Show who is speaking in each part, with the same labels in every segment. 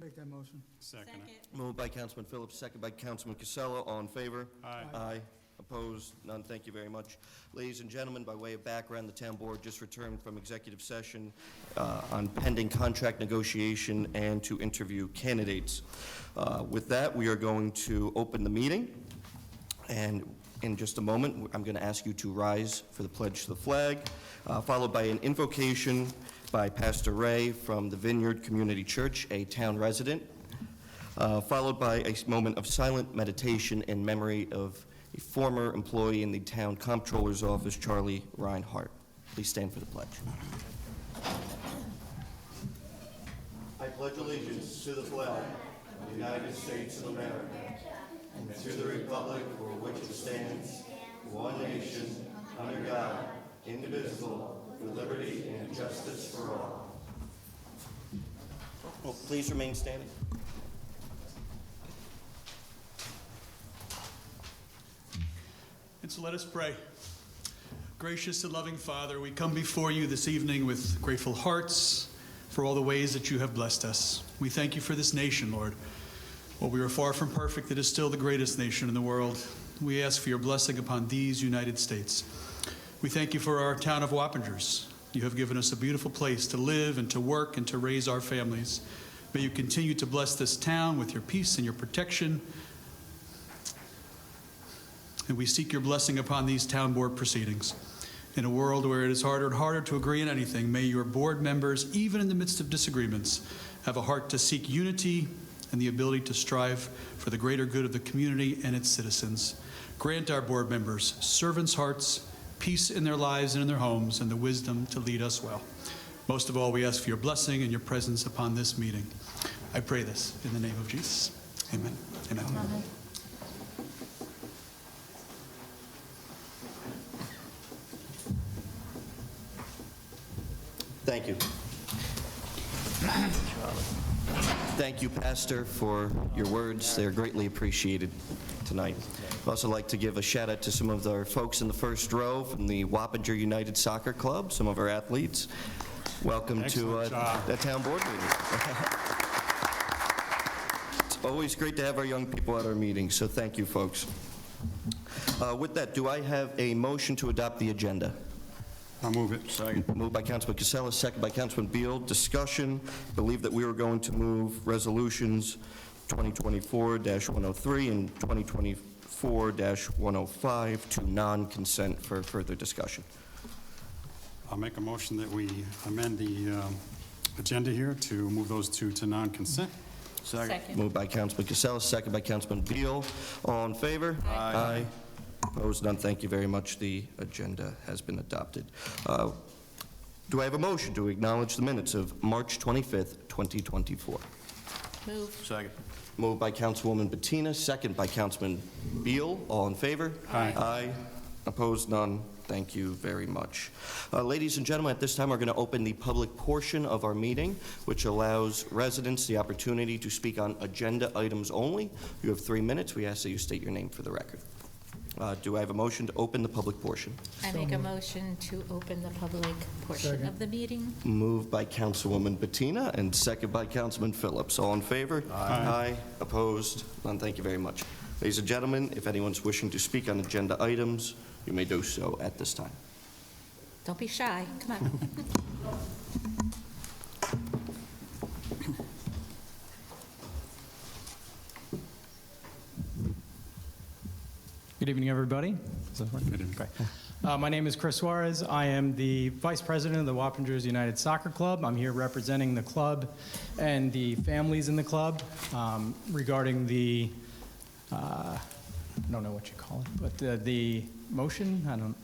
Speaker 1: Make that motion.
Speaker 2: Second.
Speaker 3: Moved by Councilman Phillips, second by Councilman Casella. All in favor?
Speaker 2: Aye.
Speaker 3: Aye. Opposed? None. Thank you very much. Ladies and gentlemen, by way of background, the town board just returned from executive session on pending contract negotiation and to interview candidates. With that, we are going to open the meeting. And in just a moment, I'm going to ask you to rise for the pledge to the flag, followed by an invocation by Pastor Ray from the Vineyard Community Church, a town resident, followed by a moment of silent meditation in memory of a former employee in the town comptroller's office, Charlie Reinhardt. Please stand for the pledge. I pledge allegiance to the flag of the United States of America and to the republic for which it stands, one nation, under God, indivisible, with liberty and justice for all. Well, please remain standing.
Speaker 2: And so let us pray. Gracious and loving Father, we come before you this evening with grateful hearts for all the ways that you have blessed us. We thank you for this nation, Lord. While we are far from perfect, it is still the greatest nation in the world. We ask for your blessing upon these United States. We thank you for our town of Wappingers. You have given us a beautiful place to live and to work and to raise our families. May you continue to bless this town with your peace and your protection. And we seek your blessing upon these town board proceedings. In a world where it is harder and harder to agree on anything, may your board members, even in the midst of disagreements, have a heart to seek unity and the ability to strive for the greater good of the community and its citizens. Grant our board members servants' hearts, peace in their lives and in their homes, and the wisdom to lead us well. Most of all, we ask for your blessing and your presence upon this meeting. I pray this in the name of Jesus. Amen. Amen.
Speaker 4: Amen.
Speaker 3: Thank you. Thank you, Pastor, for your words. They're greatly appreciated tonight. I'd also like to give a shout out to some of our folks in the first row from the Wappinger United Soccer Club, some of our athletes. Welcome to the town board meeting. It's always great to have our young people at our meetings, so thank you, folks. With that, do I have a motion to adopt the agenda?
Speaker 2: I'll move it. Second.
Speaker 3: Moved by Councilman Casella, second by Councilman Beal. Discussion. I believe that we were going to move resolutions 2024-103 and 2024-105 to non-consent for further discussion.
Speaker 5: I'll make a motion that we amend the agenda here to move those two to non-consent.
Speaker 4: Second.
Speaker 3: Moved by Councilman Casella, second by Councilman Beal. All in favor? Aye. Opposed? None. Thank you very much. The agenda has been adopted. Do I have a motion to acknowledge the minutes of March 25th, 2024?
Speaker 4: Move.
Speaker 5: Second.
Speaker 3: Moved by Councilwoman Bettina, second by Councilman Beal. All in favor?
Speaker 5: Aye.
Speaker 3: Aye. Opposed? None. Thank you very much. Ladies and gentlemen, at this time, we're going to open the public portion of our meeting, which allows residents the opportunity to speak on agenda items only. You have 3 minutes. We ask that you state your name for the record. Do I have a motion to open the public portion?
Speaker 4: I make a motion to open the public portion
Speaker 1: Second.
Speaker 4: of the meeting.
Speaker 3: Moved by Councilwoman Bettina and second by Councilman Phillips. All in favor? Aye. Opposed? None. Thank you very much. Ladies and gentlemen, if anyone's wishing to speak on agenda items, you may do so at this time.
Speaker 4: Don't be shy. Come on.
Speaker 6: Good evening, everybody. Great. My name is Chris Suarez. I am the Vice President of the Wappingers United Soccer Club. I'm here representing the club and the families in the club regarding the, I don't know what you call it, but the motion, I don't.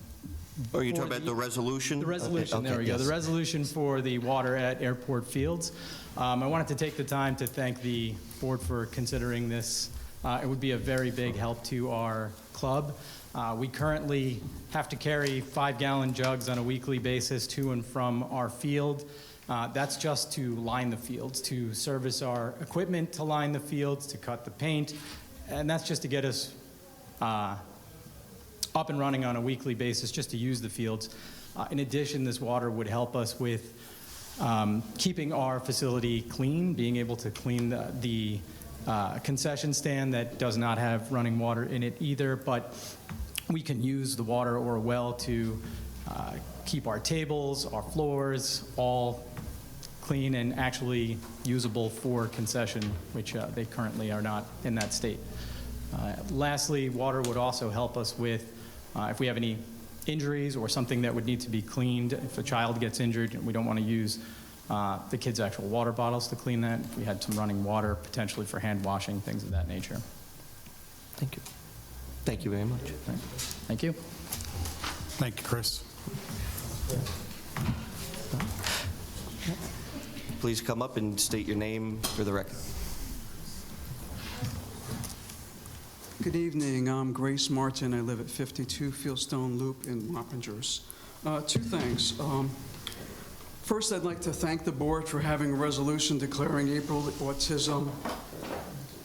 Speaker 3: Oh, you're talking about the resolution?
Speaker 6: The resolution,
Speaker 3: Okay,
Speaker 6: there we go.
Speaker 3: yes.
Speaker 6: The resolution for the water at Airport Fields. I wanted to take the time to thank the board for considering this. It would be a very big help to our club. We currently have to carry 5-gallon jugs on a weekly basis to and from our field. That's just to line the fields, to service our equipment, to line the fields, to cut the paint, and that's just to get us up and running on a weekly basis, just to use the fields. In addition, this water would help us with keeping our facility clean, being able to clean the concession stand that does not have running water in it either, but we can use the water or a well to keep our tables, our floors, all clean and actually usable for concession, which they currently are not in that state. Lastly, water would also help us with, if we have any injuries or something that would need to be cleaned, if a child gets injured and we don't want to use the kids' actual water bottles to clean that, if we had some running water potentially for hand washing, things of that nature.
Speaker 3: Thank you. Thank you very much.
Speaker 6: Thank you.
Speaker 5: Thank you, Chris.
Speaker 3: Please come up and state your name for the record.
Speaker 1: Good evening. I'm Grace Martin. I live at 52 Fieldstone Loop in Wappingers. Two things. First, I'd like to thank the board for having a resolution declaring April Autism,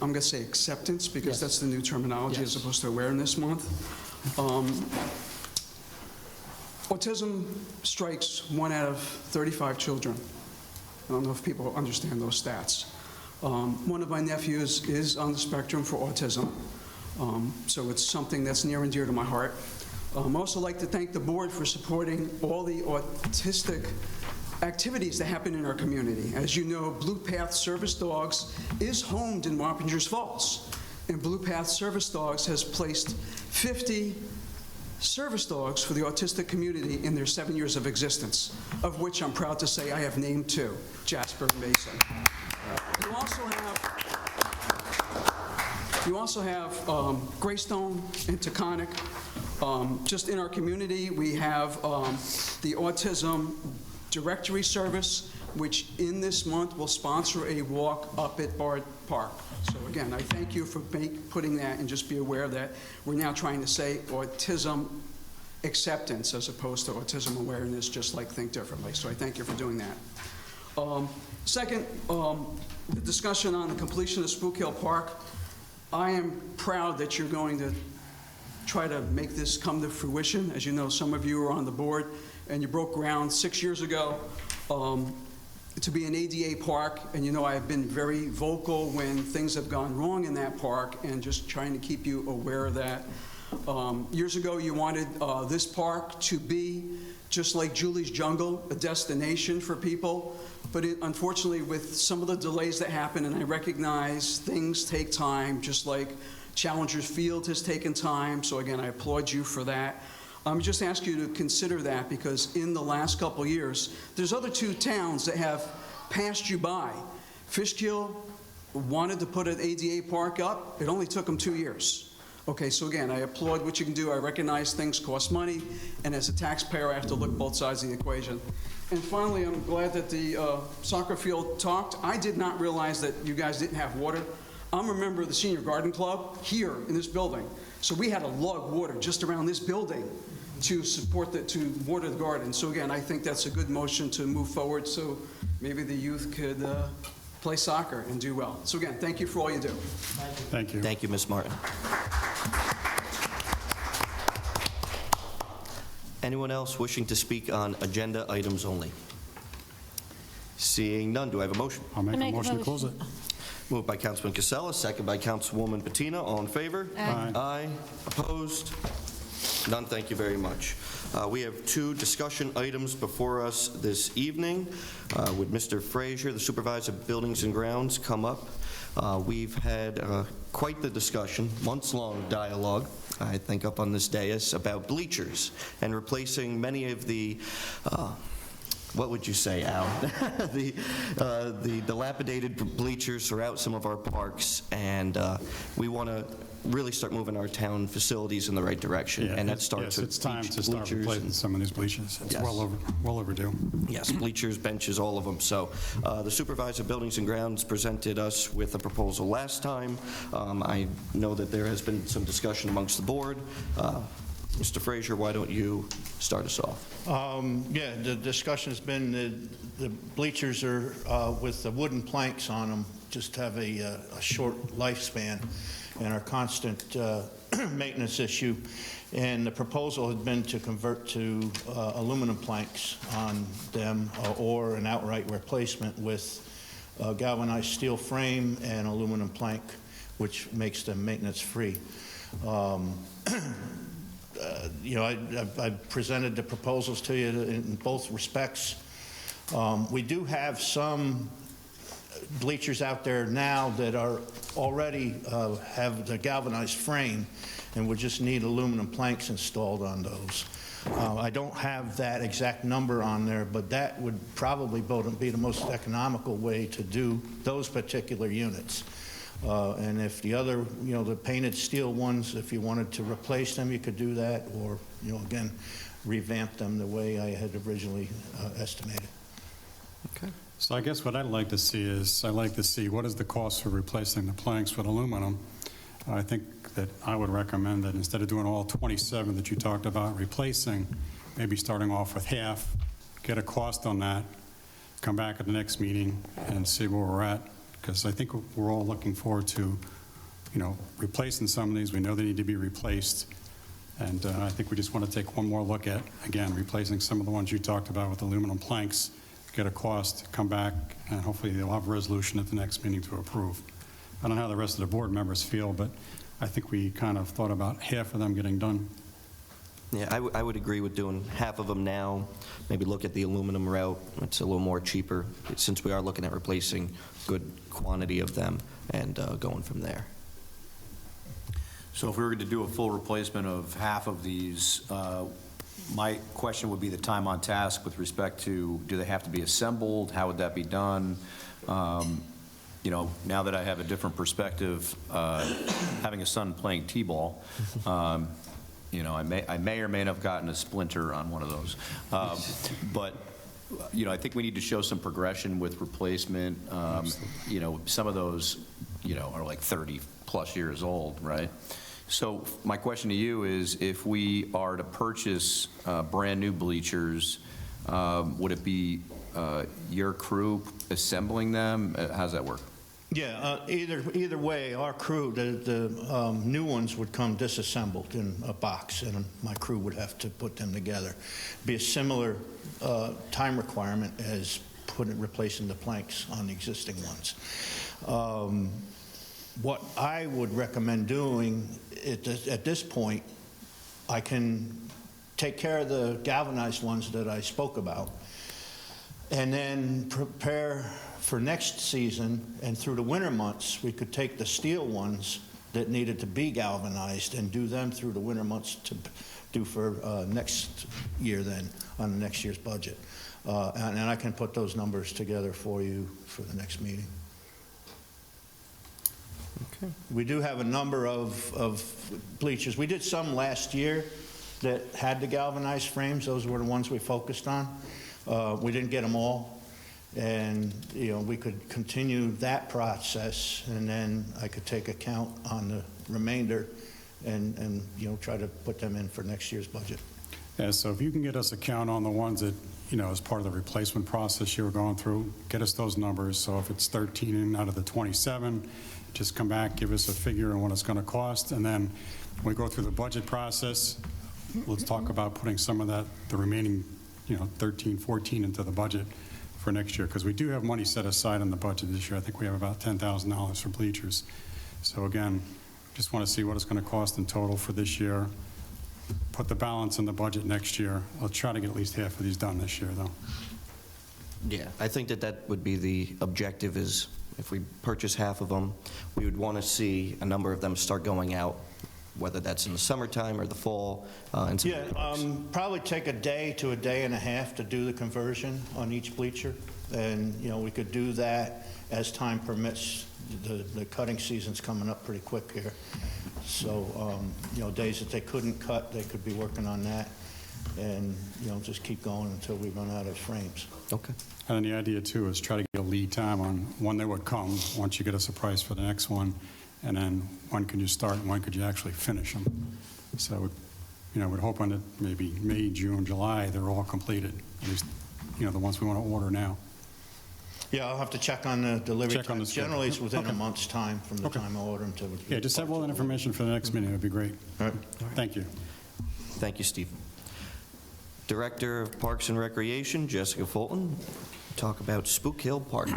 Speaker 1: I'm going to say acceptance, because
Speaker 6: Yes.
Speaker 1: that's the new terminology as
Speaker 6: Yes.
Speaker 1: opposed to awareness month. Autism strikes 1 out of 35 children. I don't know if people understand those stats. One of my nephews is on the spectrum for autism, so it's something that's near and dear to my heart. I'd also like to thank the board for supporting all the autistic activities that happen in our community. As you know, Blue Path Service Dogs is homed in Wappingers Falls, and Blue Path Service Dogs has placed 50 service dogs for the autistic community in their 7 years of existence, of which I'm proud to say I have named 2, Jasper and Mason. You also have Greystone and Taconic. Just in our community, we have the Autism Directory Service, which in this month will sponsor a walk up at Bard Park. So again, I thank you for putting that, and just be aware that we're now trying to say autism acceptance as opposed to autism awareness, just like Think Differently. So I thank you for doing that. Second, the discussion on the completion of Spook Hill Park. I am proud that you're going to try to make this come to fruition. As you know, some of you are on the board, and you broke ground 6 years ago to be an ADA park, and you know I have been very vocal when things have gone wrong in that park, and just trying to keep you aware of that. Years ago, you wanted this park to be just like Julie's Jungle, a destination for people, but unfortunately, with some of the delays that happen, and I recognize things take time, just like Challenger's Field has taken time, so again, I applaud you for that. Just ask you to consider that, because in the last couple years, there's other 2 towns that have passed you by. Fishkill wanted to put an ADA park up. It only took them 2 years. Okay, so again, I applaud what you can do. I recognize things cost money, and as a taxpayer, I have to look both sides of the equation. And finally, I'm glad that the soccer field talked. I did not realize that you guys didn't have water. I'm a member of the Senior Garden Club here in this building. So we had to lug water just around this building to water the garden. So again, I think that's a good motion to move forward, so maybe the youth could play soccer and do well. So again, thank you for all you do.
Speaker 5: Thank you.
Speaker 3: Thank you, Ms. Martin. Anyone else wishing to speak on agenda items only? Seeing none, do I have a motion?
Speaker 5: I'll make
Speaker 4: I
Speaker 5: a
Speaker 4: make a
Speaker 5: motion to close it.
Speaker 3: Moved by Councilman Casella, second by Councilwoman Patina. All in favor?
Speaker 5: Aye.
Speaker 3: Aye. Opposed? None, thank you very much. We have 2 discussion items before us this evening. Would Mr. Frazier, the Supervisor of Buildings and Grounds, come up? We've had quite the discussion, months-long dialogue, I think, up on this dais about bleachers and replacing many of the what would you say, Al? the dilapidated bleachers throughout some of our parks, and we want to really start moving our town facilities in the right direction, and that starts
Speaker 5: Yes,
Speaker 3: with
Speaker 5: it's time
Speaker 3: beach
Speaker 5: to start
Speaker 3: bleachers
Speaker 5: replacing
Speaker 3: and-
Speaker 5: some of these bleachers. It's
Speaker 3: Yes.
Speaker 5: well overdue.
Speaker 3: Yes, bleachers, benches, all of them. So the Supervisor of Buildings and Grounds presented us with a proposal last time. I know that there has been some discussion amongst the board. Mr. Frazier, why don't you start us off?
Speaker 7: Yeah, the discussion has been the bleachers are with the wooden planks on them, just have a short lifespan. and our constant maintenance issue. And the proposal had been to convert to aluminum planks on them or an outright replacement with galvanized steel frame and aluminum plank, which makes them maintenance-free. You know, I presented the proposals to you in both respects. We do have some bleachers out there now that are already have the galvanized frame, and we just need aluminum planks installed on those. I don't have that exact number on there, but that would probably be the most economical way to do those particular units. And if the other, you know, the painted steel ones, if you wanted to replace them, you could do that, or, you know, again, revamp them the way I had originally estimated.
Speaker 3: Okay.
Speaker 5: So I guess what I'd like to see is, I'd like to see what is the cost for replacing the planks with aluminum. I think that I would recommend that instead of doing all 27 that you talked about replacing, maybe starting off with half, get a cost on that, come back at the next meeting and see where we're at. Because I think we're all looking forward to, you know, replacing some of these. We know they need to be replaced. And I think we just want to take one more look at, again, replacing some of the ones you talked about with aluminum planks, get a cost, come back, and hopefully they'll have a resolution at the next meeting to approve. I don't know how the rest of the board members feel, but I think we kind of thought about half of them getting done.
Speaker 3: Yeah, I would agree with doing half of them now, maybe look at the aluminum route. It's a little more cheaper, since we are looking at replacing good quantity of them and going from there.
Speaker 8: So if we were to do a full replacement of half of these, my question would be the time on task with respect to, do they have to be assembled? How would that be done? You know, now that I have a different perspective, having a son playing t-ball, you know, I may or may not have gotten a splinter on one of those. But, you know, I think we need to show some progression with replacement. You know, some of those, you know, are like 30-plus years old, right? So my question to you is, if we are to purchase brand-new bleachers, would it be your crew assembling them? How does that work?
Speaker 7: Yeah, either way, our crew, the new ones would come disassembled in a box, and my crew would have to put them together. Be a similar time requirement as replacing the planks on the existing ones. What I would recommend doing at this point, I can take care of the galvanized ones that I spoke about, and then prepare for next season, and through the winter months, we could take the steel ones that needed to be galvanized and do them through the winter months to do for next year then, on the next year's budget. And I can put those numbers together for you for the next meeting.
Speaker 3: Okay.
Speaker 7: We do have a number of bleachers. We did some last year that had the galvanized frames. Those were the ones we focused on. We didn't get them all. And, you know, we could continue that process, and then I could take account on the remainder and you know, try to put them in for next year's budget.
Speaker 5: Yeah, so if you can get us a count on the ones that, you know, as part of the replacement process you were going through, get us those numbers. So if it's 13 out of the 27, just come back, give us a figure on what it's going to cost, and then when we go through the budget process, let's talk about putting some of that, the remaining, you know, 13, 14 into the budget for next year, because we do have money set aside in the budget this year. I think we have about $10,000 for bleachers. So again, just want to see what it's going to cost in total for this year. Put the balance in the budget next year. I'll try to get at least half of these done this year, though.
Speaker 3: Yeah, I think that would be the objective, is if we purchase half of them, we would want to see a number of them start going out, whether that's in the summertime or the fall.
Speaker 7: Yeah, probably take a day to a day and a half to do the conversion on each bleacher. And, you know, we could do that as time permits. The cutting season's coming up pretty quick here. So, you know, days that they couldn't cut, they could be working on that. And, you know, just keep going until we run out of frames.
Speaker 3: Okay.
Speaker 5: And then the idea, too, is try to get a lead time on when they would come, once you get us a price for the next one, and then when could you start and when could you actually finish them. So, you know, we're hoping that maybe May, June, July, they're all completed, at least, you know, the ones we want to order now.
Speaker 7: Yeah, I'll have to check on the delivery
Speaker 5: Check on
Speaker 7: time.
Speaker 5: the schedule.
Speaker 7: Generally, it's within a
Speaker 5: Okay.
Speaker 7: month's time from the
Speaker 5: Okay.
Speaker 7: time I order them to.
Speaker 5: Yeah, just have all that information for the next meeting, that'd be great.
Speaker 7: All right.
Speaker 5: Thank you.
Speaker 3: Thank you, Steve. Director of Parks and Recreation, Jessica Fulton, talk about Spook Hill Park.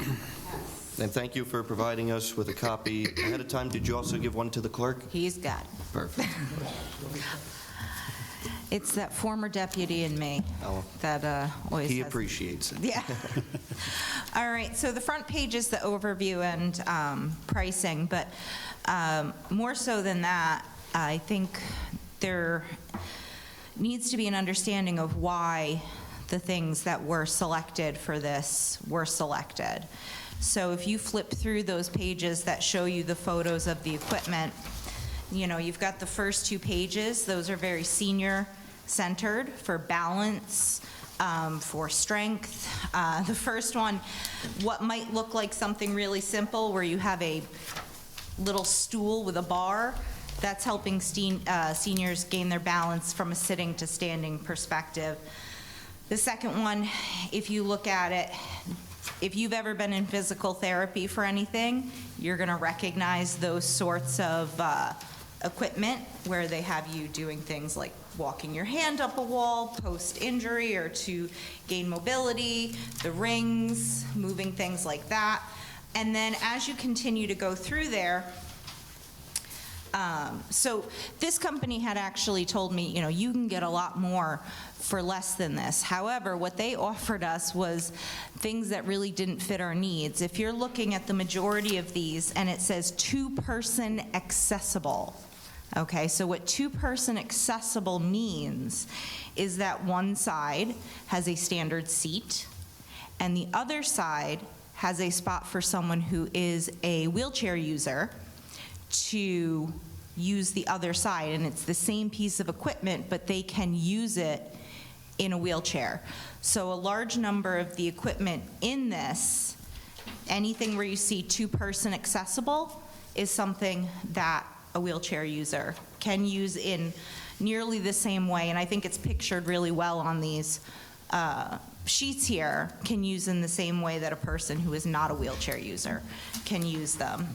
Speaker 3: And thank you for providing us with a copy ahead of time. Did you also give one to the clerk?
Speaker 9: He's got it.
Speaker 3: Perfect.
Speaker 9: It's that former deputy in me
Speaker 3: Oh.
Speaker 9: that always
Speaker 3: He
Speaker 9: has-
Speaker 3: appreciates it.
Speaker 9: Yeah. All right, so the front page is the overview and pricing, but more so than that, I think there needs to be an understanding of why the things that were selected for this were selected. So if you flip through those pages that show you the photos of the equipment, you know, you've got the first two pages, those are very senior-centered for balance, for strength. The first one, what might look like something really simple where you have a little stool with a bar, that's helping seniors gain their balance from a sitting to standing perspective. The second one, if you look at it, if you've ever been in physical therapy for anything, you're going to recognize those sorts of equipment where they have you doing things like walking your hand up a wall post-injury or to gain mobility, the rings, moving things like that. And then as you continue to go through there, so this company had actually told me, you know, you can get a lot more for less than this. However, what they offered us was things that really didn't fit our needs. If you're looking at the majority of these and it says two-person accessible, okay, so what two-person accessible means is that one side has a standard seat and the other side has a spot for someone who is a wheelchair user to use the other side, and it's the same piece of equipment, but they can use it in a wheelchair. So a large number of the equipment in this, anything where you see two-person accessible, is something that a wheelchair user can use in nearly the same way, and I think it's pictured really well on these sheets here, can use in the same way that a person who is not a wheelchair user can use them.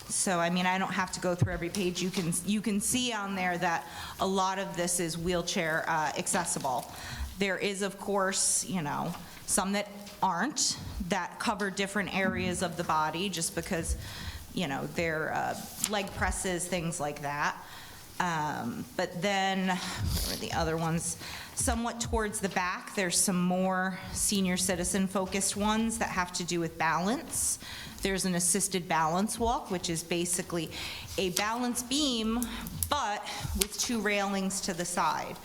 Speaker 9: So, I mean, I don't have to go through every page. You can see on there that a lot of this is wheelchair accessible. There is, of course, you know, some that aren't, that cover different areas of the body just because, you know, they're leg presses, things like that. But then, where are the other ones? Somewhat towards the back, there's some more senior citizen-focused ones that have to do with balance. There's an assisted balance walk, which is basically a balance beam, but with two railings to the side.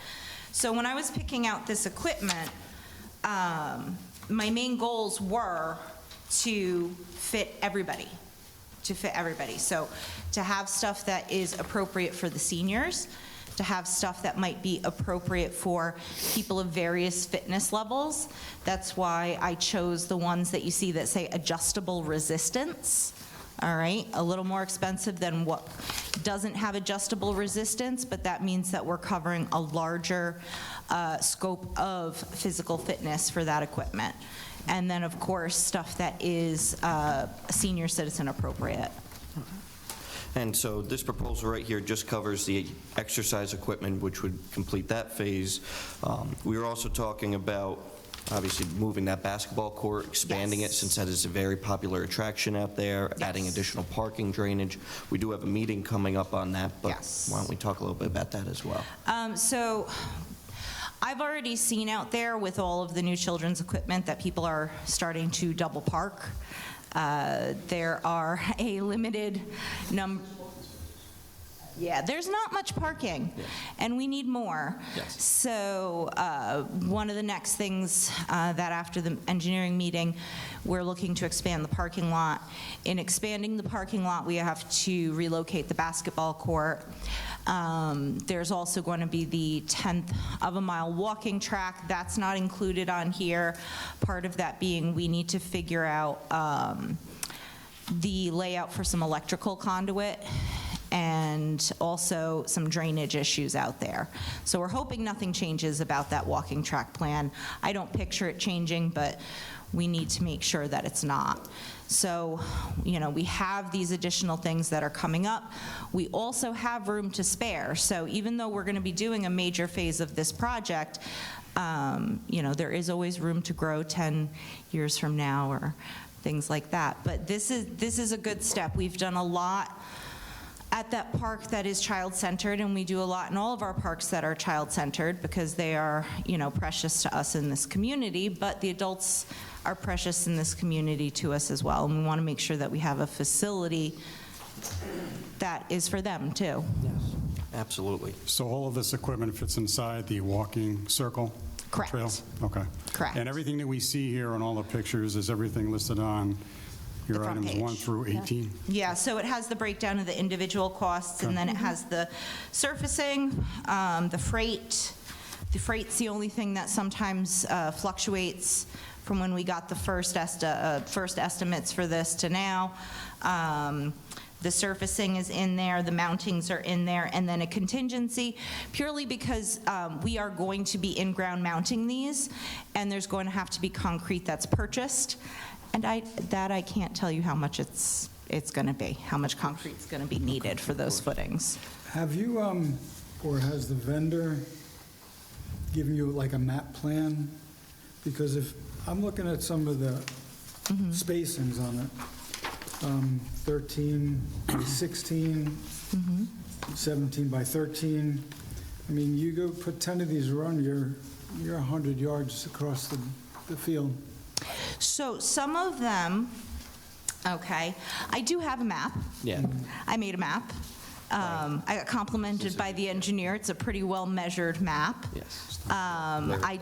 Speaker 9: So when I was picking out this equipment, my main goals were to fit everybody. So to have stuff that is appropriate for the seniors, to have stuff that might be appropriate for people of various fitness levels. That's why I chose the ones that you see that say adjustable resistance. All right, a little more expensive than what doesn't have adjustable resistance, but that means that we're covering a larger scope of physical fitness for that equipment. And then, of course, stuff that is senior citizen appropriate.
Speaker 3: And so this proposal right here just covers the exercise equipment, which would complete that phase. We were also talking about, obviously, moving that basketball court, expanding it,
Speaker 9: Yes.
Speaker 3: since that is a very popular attraction out there, adding
Speaker 9: Yes.
Speaker 3: additional parking drainage. We do have a meeting coming up on that, but
Speaker 9: Yes.
Speaker 3: why don't we talk a little bit about that as well?
Speaker 9: So I've already seen out there with all of the new children's equipment that people are starting to double park. There are a limited number. Yeah, there's not much parking, and we need more.
Speaker 3: Yes.
Speaker 9: So one of the next things that after the engineering meeting, we're looking to expand the parking lot. In expanding the parking lot, we have to relocate the basketball court. There's also going to be the 1/10 of a mile walking track. That's not included on here. Part of that being we need to figure out the layout for some electrical conduit and also some drainage issues out there. So we're hoping nothing changes about that walking track plan. I don't picture it changing, but we need to make sure that it's not. So, we have these additional things that are coming up. We also have room to spare. So even though we're going to be doing a major phase of this project, there is always room to grow 10 years from now or things like that. But this is a good step. We've done a lot at that park that is child-centered, and we do a lot in all of our parks that are child-centered because they are, precious to us in this community, but the adults are precious in this community to us as well, and we want to make sure that we have a facility that is for them, too.
Speaker 3: Absolutely.
Speaker 5: So all of this equipment fits inside the walking circle?
Speaker 9: Correct.
Speaker 5: Trail? Okay.
Speaker 9: Correct.
Speaker 5: And everything that we see here on all the pictures, is everything listed on your
Speaker 9: The front
Speaker 5: items
Speaker 9: page.
Speaker 5: 1 through 18?
Speaker 9: Yeah, so it has the breakdown of the individual costs, and then it has the surfacing, the freight. The freight's the only thing that sometimes fluctuates from when we got the first estimates for this to now. The surfacing is in there, the mountings are in there, and then a contingency, purely because we are going to be in-ground mounting these, and there's going to have to be concrete that's purchased. And I can't tell you how much it's going to be, how much concrete's going to be needed for those footings.
Speaker 10: Have you, or has the vendor given you like a map plan? Because if, I'm looking at some of the spacings on it, 13 by 16, 17 by 13. I mean, you go put 10 of these around, you're 100 yards across the field.
Speaker 9: So some of them, okay, I do have a map.
Speaker 3: Yeah.
Speaker 9: I made a map. I got complimented by the engineer. It's a pretty well-measured map.
Speaker 3: Yes.
Speaker 9: I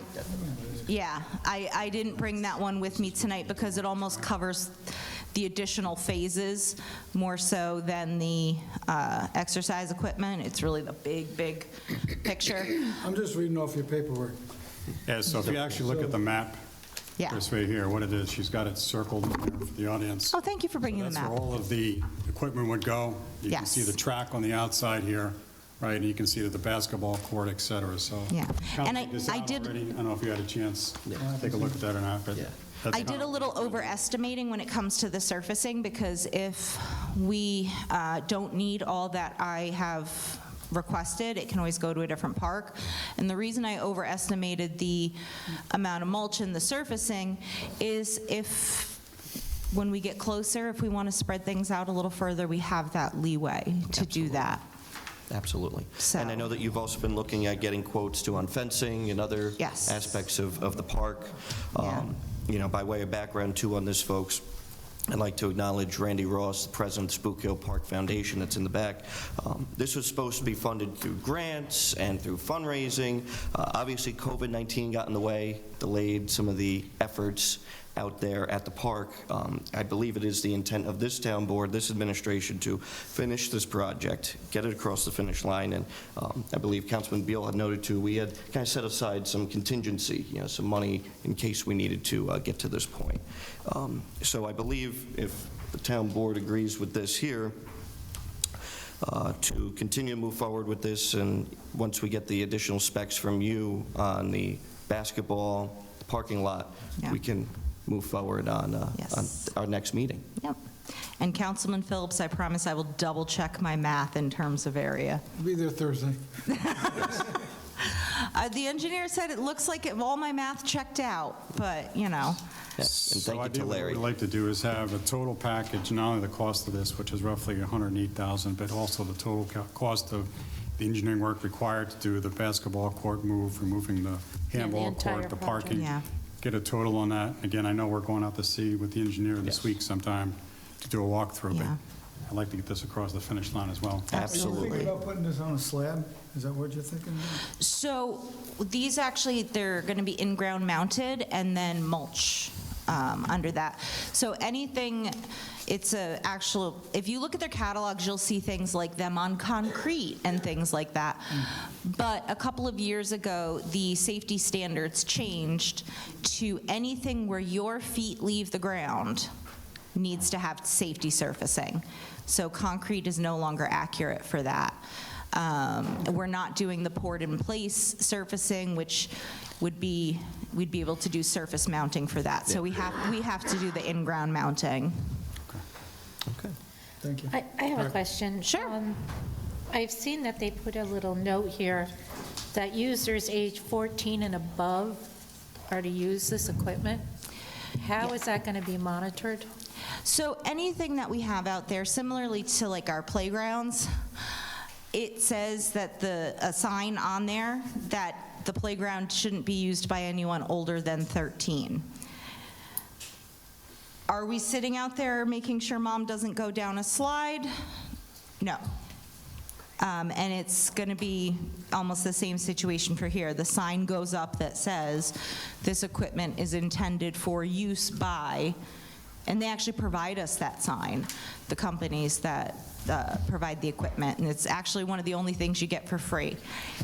Speaker 9: didn't bring that one with me tonight because it almost covers the additional phases more so than the exercise equipment. It's really the big picture.
Speaker 10: I'm just reading off your paperwork.
Speaker 5: Yeah, so if you actually look at the map,
Speaker 9: Yeah.
Speaker 5: this right here, what it is, she's got it circled in there for the audience.
Speaker 9: Oh, thank you for bringing the
Speaker 5: That's
Speaker 9: map.
Speaker 5: where all of the equipment would go. You can
Speaker 9: Yes.
Speaker 5: see the track on the outside here, right, and you can see the basketball court, et cetera, so.
Speaker 9: Yeah. And
Speaker 5: Kind of this
Speaker 9: I
Speaker 5: out
Speaker 9: did-
Speaker 5: already. I don't know if you had a chance to take a look at that or not, but. that's
Speaker 9: I did a little overestimating when it comes to the surfacing, because if we don't need all that I have requested, it can always go to a different park. And the reason I overestimated the amount of mulch and the surfacing is when we get closer, if we want to spread things out a little further, we have that leeway to do that.
Speaker 3: Absolutely.
Speaker 9: So-
Speaker 3: And I know that you've also been looking at getting quotes too on fencing and other
Speaker 9: Yes.
Speaker 3: aspects of the park.
Speaker 9: Yeah.
Speaker 3: By way of background too on this, folks, I'd like to acknowledge Randy Ross, the president of Spook Hill Park Foundation that's in the back. This was supposed to be funded through grants and through fundraising. Obviously, COVID-19 got in the way, delayed some of the efforts out there at the park. I believe it is the intent of this town board, this administration, to finish this project, get it across the finish line, and I believe Councilman Beal had noted too, we had kind of set aside some contingency, some money in case we needed to get to this point. So I believe if the town board agrees with this here, to continue to move forward with this, and once we get the additional specs from you on the basketball, the parking lot,
Speaker 9: Yeah.
Speaker 3: we can move forward on
Speaker 9: Yes.
Speaker 3: our next meeting.
Speaker 9: Yep. And Councilman Phillips, I promise I will double-check my math in terms of area.
Speaker 10: I'll be there Thursday.
Speaker 9: The engineer said it looks like all my math checked out, but,
Speaker 3: Yes, and
Speaker 5: So
Speaker 3: thank you to
Speaker 5: ideally,
Speaker 3: Larry.
Speaker 5: what we'd like to do is have a total package, not only the cost of this, which is roughly $108,000, but also the total cost of the engineering work required to do the basketball court move, removing the handball
Speaker 4: entire
Speaker 5: court, the
Speaker 4: project.
Speaker 5: parking.
Speaker 9: Yeah.
Speaker 5: Get a total on that. Again, I know we're going out to sea with the engineer this week sometime to do a walkthrough, but
Speaker 9: Yeah.
Speaker 5: I'd like to get this across the finish line as well.
Speaker 10: Are you
Speaker 3: Absolutely.
Speaker 10: thinking about putting this on a slab? Is that what you're thinking?
Speaker 9: So these actually, they're going to be in-ground mounted and then mulch under that. So anything, it's a actual, if you look at their catalogs, you'll see things like them on concrete and things like that. But a couple of years ago, the safety standards changed to anything where your feet leave the ground needs to have safety surfacing. So concrete is no longer accurate for that. We're not doing the poured-in-place surfacing, which we'd be able to do surface mounting for that. So we have to do the in-ground mounting.
Speaker 3: Okay.
Speaker 10: Thank you.
Speaker 4: I have a question.
Speaker 9: Sure.
Speaker 4: I've seen that they put a little note here that users age 14 and above are to use this equipment. How is that going to be monitored?
Speaker 9: So anything that we have out there, similarly to like our playgrounds, it says that a sign on there that the playground shouldn't be used by anyone older than 13. Are we sitting out there making sure mom doesn't go down a slide? No. And it's going to be almost the same situation for here. The sign goes up that says, this equipment is intended for use by, and they actually provide us that sign, the companies that provide the equipment. And it's actually one of the only things you get for free,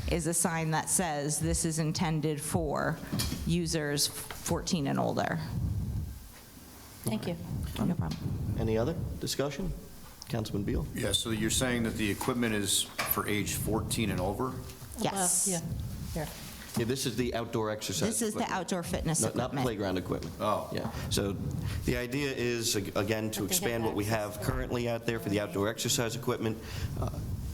Speaker 9: is a sign that says, this is intended for users 14 and older.
Speaker 4: Thank you.
Speaker 9: No problem.
Speaker 3: Any other discussion? Councilman Beal?
Speaker 8: Yeah, so you're saying that the equipment is for age 14 and over?
Speaker 9: Yes.
Speaker 4: Yeah, here.
Speaker 3: Yeah, this is the outdoor exercise
Speaker 9: This is the
Speaker 3: equipment.
Speaker 9: outdoor fitness
Speaker 3: Not
Speaker 9: equipment.
Speaker 3: playground equipment.
Speaker 8: Oh.
Speaker 3: Yeah, so the idea is, again, to
Speaker 4: But they have
Speaker 3: expand what we
Speaker 4: access
Speaker 3: have currently out there for the outdoor exercise equipment.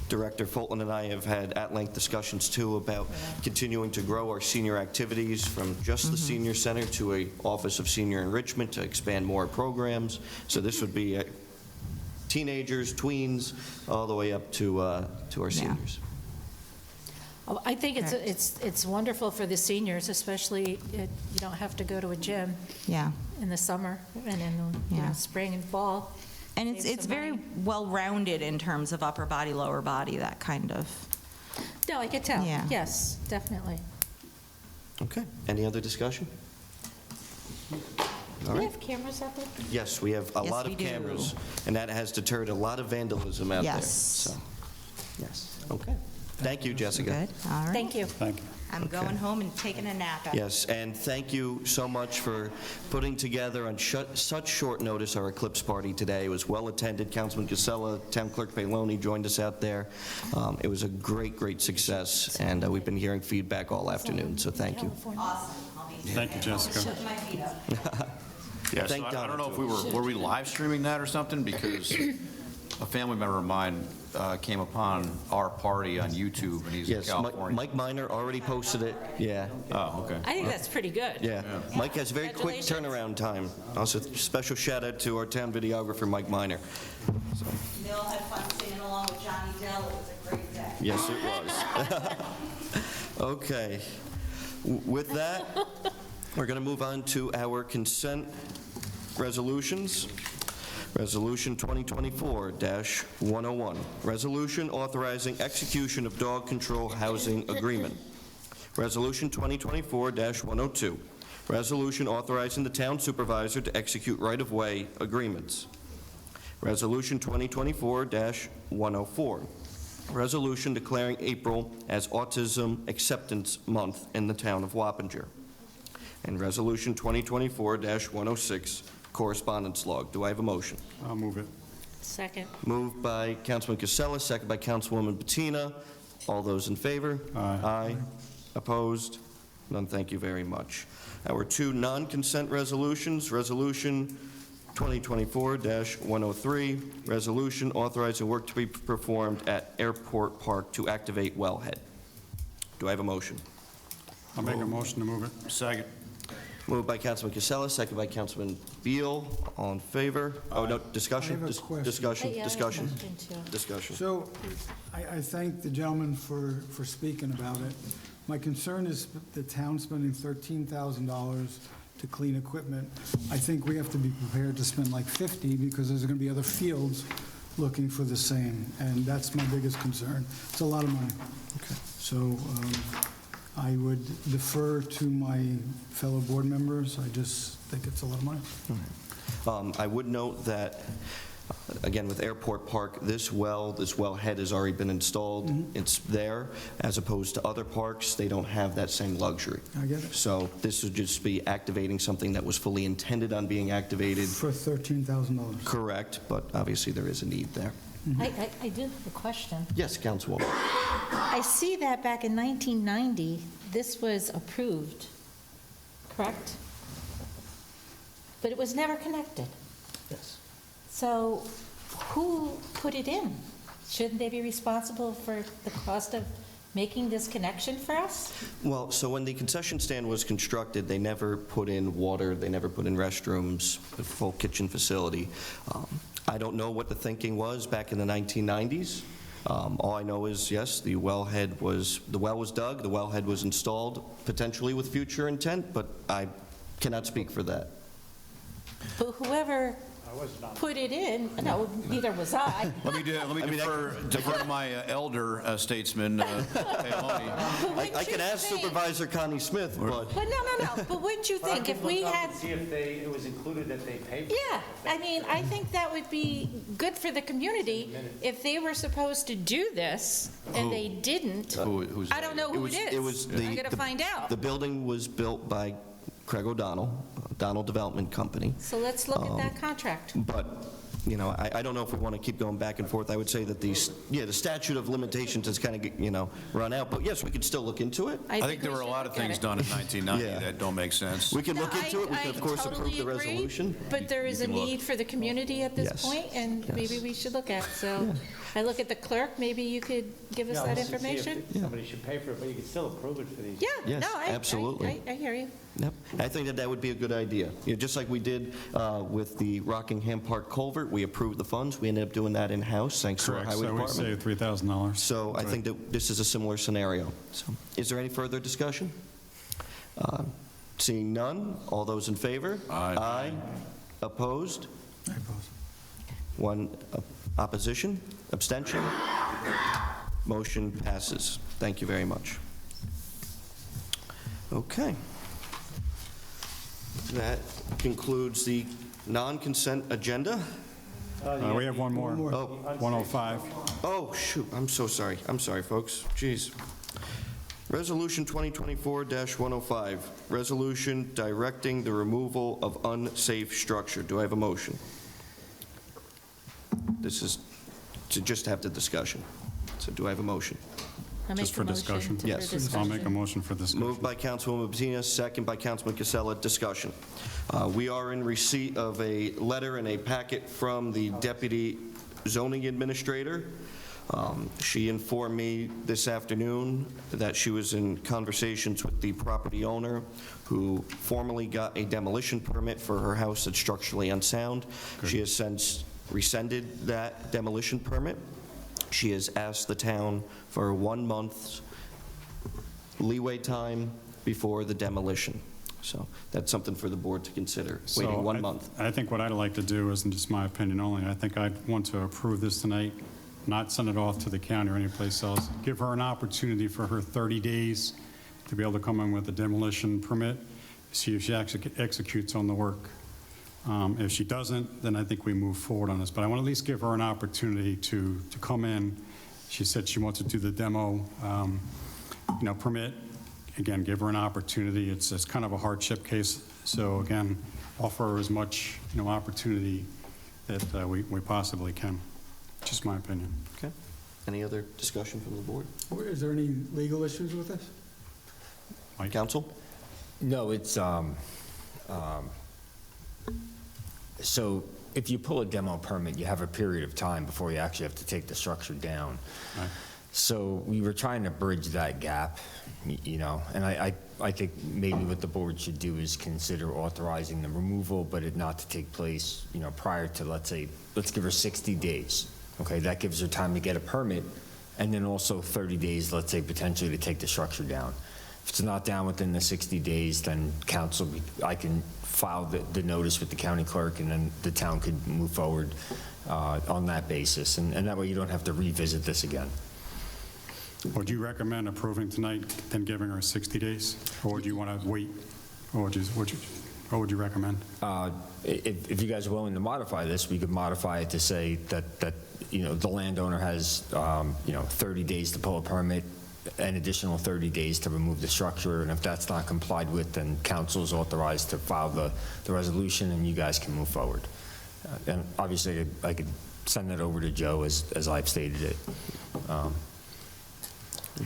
Speaker 3: Director Fulton and I have had at-length discussions, too, about continuing to grow our senior activities from just the senior center to a Office of Senior Enrichment to expand more programs. So this would be teenagers, tweens, all the way up to our seniors.
Speaker 4: Oh, I think it's wonderful for the seniors, especially you don't have to go to a gym
Speaker 9: Yeah.
Speaker 4: in the summer and in the
Speaker 9: Yeah.
Speaker 4: spring and fall.
Speaker 9: And
Speaker 4: Save
Speaker 9: it's
Speaker 4: some
Speaker 9: very
Speaker 4: money.
Speaker 9: well-rounded in terms of upper body, lower body, that kind of.
Speaker 4: No, I could tell.
Speaker 9: Yeah.
Speaker 4: Yes, definitely.
Speaker 3: Okay, any other discussion? All
Speaker 4: Do we
Speaker 3: right.
Speaker 4: have cameras out there?
Speaker 3: Yes, we have a
Speaker 9: Yes,
Speaker 3: lot
Speaker 9: we
Speaker 3: of
Speaker 9: do.
Speaker 3: cameras, and that has deterred a lot of vandalism out there.
Speaker 9: Yes.
Speaker 3: So, yes, okay. Thank you, Jessica.
Speaker 9: Good, all right.
Speaker 4: Thank you.
Speaker 5: Thank you.
Speaker 9: I'm going home and taking a nap.
Speaker 3: Yes, and thank you so much for putting together on such short notice our Eclipse Party today. It was well-attended. Councilman Casella, Town Clerk Paoloni joined us out there. It was a great, great success, and we've been hearing feedback all afternoon, so thank you.
Speaker 5: Thank you, Jessica.
Speaker 8: Yeah, so
Speaker 3: Thank
Speaker 8: I
Speaker 3: Donna,
Speaker 8: don't know if
Speaker 3: too.
Speaker 8: were we live streaming that or something? Because a family member of mine came upon our party on YouTube, and he's in
Speaker 3: Yes,
Speaker 8: California.
Speaker 3: Mike Miner already posted it, yeah.
Speaker 8: Oh, okay.
Speaker 4: I think that's pretty good.
Speaker 3: Yeah, Mike has very quick
Speaker 4: Congratulations.
Speaker 3: turnaround time. Also, special shout out to our town videographer, Mike Miner.
Speaker 9: They all had fun singing along with Johnny Dell. It was a great day.
Speaker 3: Yes, it was. Okay. With that, we're going to move on to our consent resolutions. Resolution 2024-101, resolution authorizing execution of dog control housing agreement. Resolution 2024-102, resolution authorizing the town supervisor to execute right-of-way agreements. Resolution 2024-104, resolution declaring April as Autism Acceptance Month in the town of Wappinger. And Resolution 2024-106, correspondence log. Do I have a motion?
Speaker 5: I'll move it.
Speaker 4: Second.
Speaker 3: Moved by Councilman Casella, second by Councilwoman Bettina. All those in favor?
Speaker 5: Aye.
Speaker 3: Aye. Opposed? None, thank you very much. Our two non-consent resolutions, Resolution 2024-103, resolution authorizing work to be performed at Airport Park to activate wellhead. Do I have a motion?
Speaker 5: I'll make a motion to move it.
Speaker 8: Second.
Speaker 3: Moved by Councilman Casella, second by Councilman Beal. All in favor? Oh, no, discussion?
Speaker 10: I have a question.
Speaker 3: Discussion,
Speaker 4: Yeah, I have a
Speaker 3: discussion,
Speaker 4: question, too.
Speaker 3: discussion.
Speaker 10: So I thank the gentleman for speaking about it. My concern is the town spending $13,000 to clean equipment. I think we have to be prepared to spend like 50 because there's going to be other fields looking for the same, and that's my biggest concern. It's a lot of money. Okay. So I would defer to my fellow board members. I just think it's a lot of money.
Speaker 3: I would note that again, with Airport Park, this wellhead has already been installed. It's there, as opposed to other parks, they don't have that same luxury.
Speaker 10: I get it.
Speaker 3: So this would just be activating something that was fully intended on being activated.
Speaker 10: For $13,000.
Speaker 3: Correct, but obviously there is a need there.
Speaker 4: I do have a question.
Speaker 3: Yes, Councilwoman.
Speaker 4: I see that back in 1990, this was approved, correct? But it was never connected.
Speaker 3: Yes.
Speaker 4: So who put it in? Shouldn't they be responsible for the cost of making this connection for us?
Speaker 3: Well, so when the concession stand was constructed, they never put in water, they never put in restrooms, a full kitchen facility. I don't know what the thinking was back in the 1990s. All I know is, yes, the well was dug, the wellhead was installed, potentially with future intent, but I cannot speak for that.
Speaker 4: But whoever put it in, no, neither was I.
Speaker 8: Let me defer to my elder statesman, Paoloni.
Speaker 3: I can ask Supervisor Connie Smith, but...
Speaker 4: But no, but wouldn't you think if we had...
Speaker 11: See if it was included that they paid for it.
Speaker 4: Yeah, I mean, I think that would be good for the community if they were supposed to do this and they didn't.
Speaker 8: Who's
Speaker 4: I don't know who it is. I'm going to find out.
Speaker 3: The building was built by Craig O'Donnell, O'Donnell Development Company.
Speaker 4: So let's look at that contract.
Speaker 3: But, you know, I don't know if we want to keep going back and forth. I would say that the statute of limitations has kind of, run out. But yes, we could still look into it.
Speaker 8: I think there were a lot of things done in 1990 that don't make sense.
Speaker 3: We can look into it. We can, of course, approve the
Speaker 4: totally agree,
Speaker 3: resolution.
Speaker 4: But there is a need for the community at this
Speaker 3: Yes.
Speaker 4: point, and
Speaker 3: Yes.
Speaker 4: maybe we should look at. So I look at the clerk, maybe you could give us that information?
Speaker 11: Somebody should pay for it, but you can still approve it for these.
Speaker 4: Yeah,
Speaker 3: Yes,
Speaker 4: no,
Speaker 3: absolutely.
Speaker 4: I hear you.
Speaker 3: Yep. I think that would be a good idea. Just like we did with the Rockingham Park culvert, we approved the funds. We ended up doing that in-house, thanks to our
Speaker 5: Correct,
Speaker 3: highway
Speaker 5: so we
Speaker 3: department.
Speaker 5: saved $3,000.
Speaker 3: So I think that this is a similar scenario. So, is there any further discussion? Seeing none, all those in favor?
Speaker 8: Aye.
Speaker 3: Opposed?
Speaker 10: I oppose.
Speaker 3: One opposition? Abstention? Motion passes. Thank you very much. Okay. That concludes the non-consent agenda.
Speaker 5: We have one more.
Speaker 3: Oh,
Speaker 5: 105.
Speaker 3: oh, shoot, I'm so sorry. I'm sorry, folks. Jeez. Resolution 2024-105, resolution directing the removal of unsafe structure. Do I have a motion? This is to just have the discussion. So do I have a motion?
Speaker 4: I'll
Speaker 5: Just
Speaker 4: make
Speaker 5: for
Speaker 4: a motion
Speaker 5: discussion?
Speaker 4: for
Speaker 3: Yes.
Speaker 5: I'll make a motion for discussion.
Speaker 3: Moved by Councilwoman Bettina, second by Councilman Casella. Discussion. We are in receipt of a letter and a packet from the Deputy Zoning Administrator. She informed me this afternoon that she was in conversations with the property owner who formally got a demolition permit for her house that's structurally unsound. She has since rescinded that demolition permit. She has asked the town for 1 month's leeway time before the demolition. So that's something for the board to consider, waiting 1 month.
Speaker 5: I think what I'd like to do, is, and just my opinion only, I think I'd want to approve this tonight, not send it off to the county or anyplace else. Give her an opportunity for her 30 days to be able to come in with a demolition permit, see if she actually executes on the work. If she doesn't, then I think we move forward on this. But I want to at least give her an opportunity to come in. She said she wants to do the demo, permit. Again, give her an opportunity. It's kind of a hardship case. So again, offer her as much, opportunity that we possibly can. Just my opinion.
Speaker 3: Okay. Any other discussion from the board?
Speaker 10: Is there any legal issues with this?
Speaker 5: Mike?
Speaker 3: Council?
Speaker 12: No, it's, so if you pull a demo permit, you have a period of time before you actually have to take the structure down.
Speaker 5: Right.
Speaker 12: So we were trying to bridge that gap, and I think maybe what the board should do is consider authorizing the removal, but it not to take place, prior to, let's give her 60 days. Okay, that gives her time to get a permit, and then also 30 days, let's say, potentially to take the structure down. If it's not down within the 60 days, then council, I can file the notice with the county clerk, and then the town could move forward on that basis. And that way you don't have to revisit this again.
Speaker 5: Would you recommend approving tonight, then giving her 60 days? Or do you want to wait? Or What would you recommend?
Speaker 12: If you guys are willing to modify this, we could modify it to say that the landowner has, 30 days to pull a permit, an additional 30 days to remove the structure, and if that's not complied with, then council is authorized to file the resolution, and you guys can move forward. And obviously, I could send that over to Joe as I've stated it.
Speaker 4: I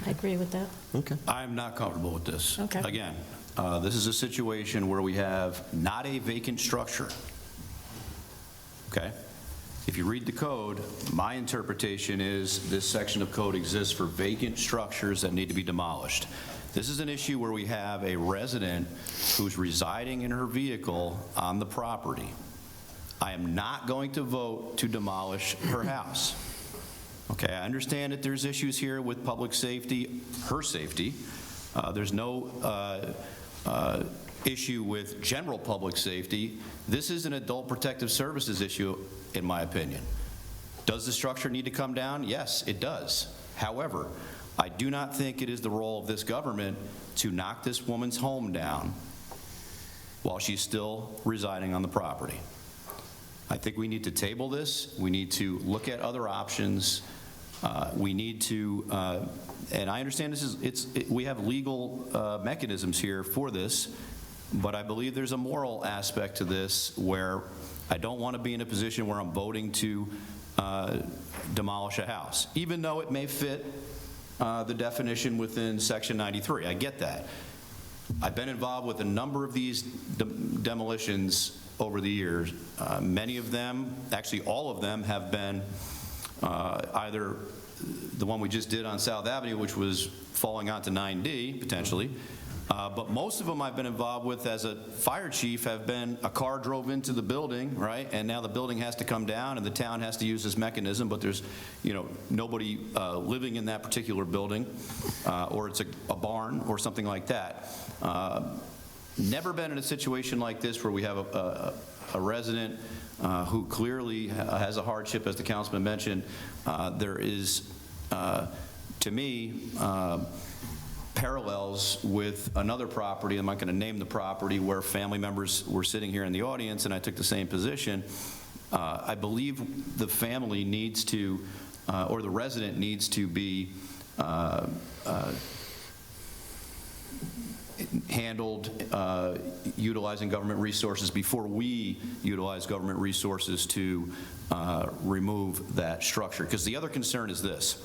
Speaker 4: agree with that.
Speaker 3: Okay.
Speaker 8: I'm not comfortable with this.
Speaker 4: Okay.
Speaker 8: Again, this is a situation where we have not a vacant structure. Okay? If you read the code, my interpretation is this section of code exists for vacant structures that need to be demolished. This is an issue where we have a resident who's residing in her vehicle on the property. I am not going to vote to demolish her house. Okay, I understand that there's issues here with public safety, her safety. There's no issue with general public safety. This is an adult protective services issue, in my opinion. Does the structure need to come down? Yes, it does. However, I do not think it is the role of this government to knock this woman's home down while she's still residing on the property. I think we need to table this. We need to look at other options. We need to, and I understand this is, we have legal mechanisms here for this, but I believe there's a moral aspect to this where I don't want to be in a position where I'm voting to demolish a house, even though it may fit the definition within Section 93. I get that. I've been involved with a number of these demolitions over the years. Many of them, actually all of them, have been either the one we just did on South Avenue, which was falling onto 9D, potentially, but most of them I've been involved with as a fire chief have been a car drove into the building, right, and now the building has to come down and the town has to use this mechanism, but there's, nobody living in that particular building, or it's a barn or something like that. Never been in a situation like this where we have a resident who clearly has a hardship, as the councilman mentioned. There is, to me, parallels with another property. I'm not going to name the property, where family members were sitting here in the audience and I took the same position. I believe the family needs to, or the resident needs to be handled utilizing government resources before we utilize government resources to remove that structure. Because the other concern is this.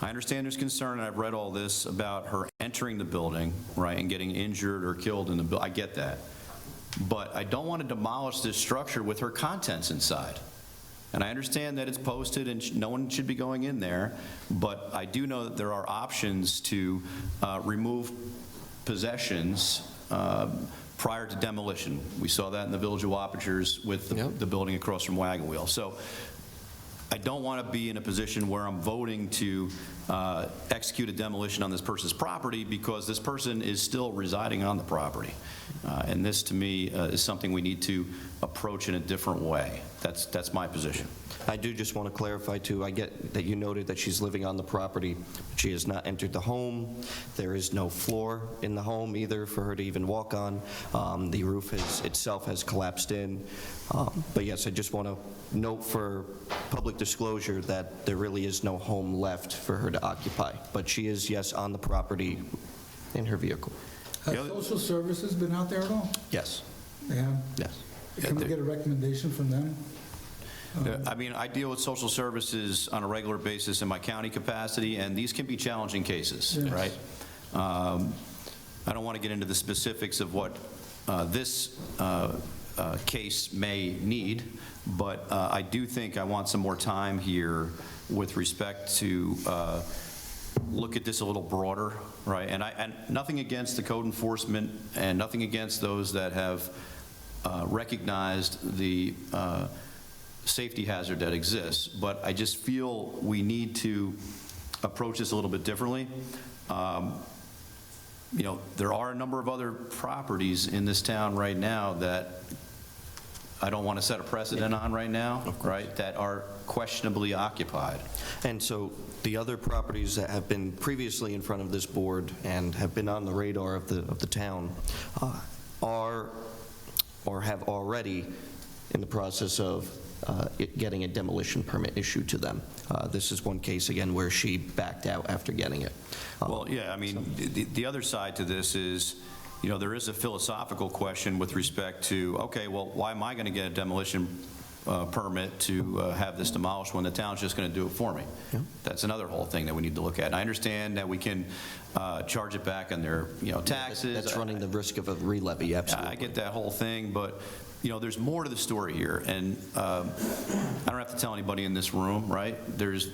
Speaker 8: I understand there's concern, and I've read all this about her entering the building, right, and getting injured or killed in the building. I get that. But I don't want to demolish this structure with her contents inside. And I understand that it's posted and no one should be going in there, but I do know that there are options to remove possessions prior to demolition. We saw that in the Village of Wappingers with the building across from Wagon Wheel. So I don't want to be in a position where I'm voting to execute a demolition on this person's property because this person is still residing on the property. And this, to me, is something we need to approach in a different way. That's my position.
Speaker 3: I do just want to clarify, too. I get that you noted that she's living on the property. She has not entered the home. There is no floor in the home either for her to even walk on. The roof itself has collapsed in. But yes, I just want to note for public disclosure that there really is no home left for her to occupy. But she is, yes, on the property in her vehicle.
Speaker 10: Has social services been out there at all?
Speaker 3: Yes.
Speaker 10: They have?
Speaker 3: Yes.
Speaker 10: Can we get a recommendation from them?
Speaker 8: I mean, I deal with social services on a regular basis in my county capacity, and these can be challenging cases,
Speaker 10: Yes.
Speaker 8: right? I don't want to get into the specifics of what this case may need, but I do think I want some more time here with respect to look at this a little broader, right? And nothing against the code enforcement and nothing against those that have recognized the safety hazard that exists, but I just feel we need to approach this a little bit differently. There are a number of other properties in this town right now that I don't want to set a precedent on right now, right, that are questionably occupied.
Speaker 3: And so the other properties that have been previously in front of this board and have been on the radar of the town are or have already in the process of getting a demolition permit issued to them. This is one case, again, where she backed out after getting it.
Speaker 8: Well, yeah, I mean, the other side to this is, there is a philosophical question with respect to, okay, well, why am I going to get a demolition permit to have this demolished when the town's just going to do it for me?
Speaker 3: Yeah.
Speaker 8: That's another whole thing that we need to look at. And I understand that we can charge it back on their, taxes.
Speaker 3: That's running the risk of a re-levy, absolutely.
Speaker 8: I get that whole thing, but, there's more to the story here. And I don't have to tell anybody in this room, right? There's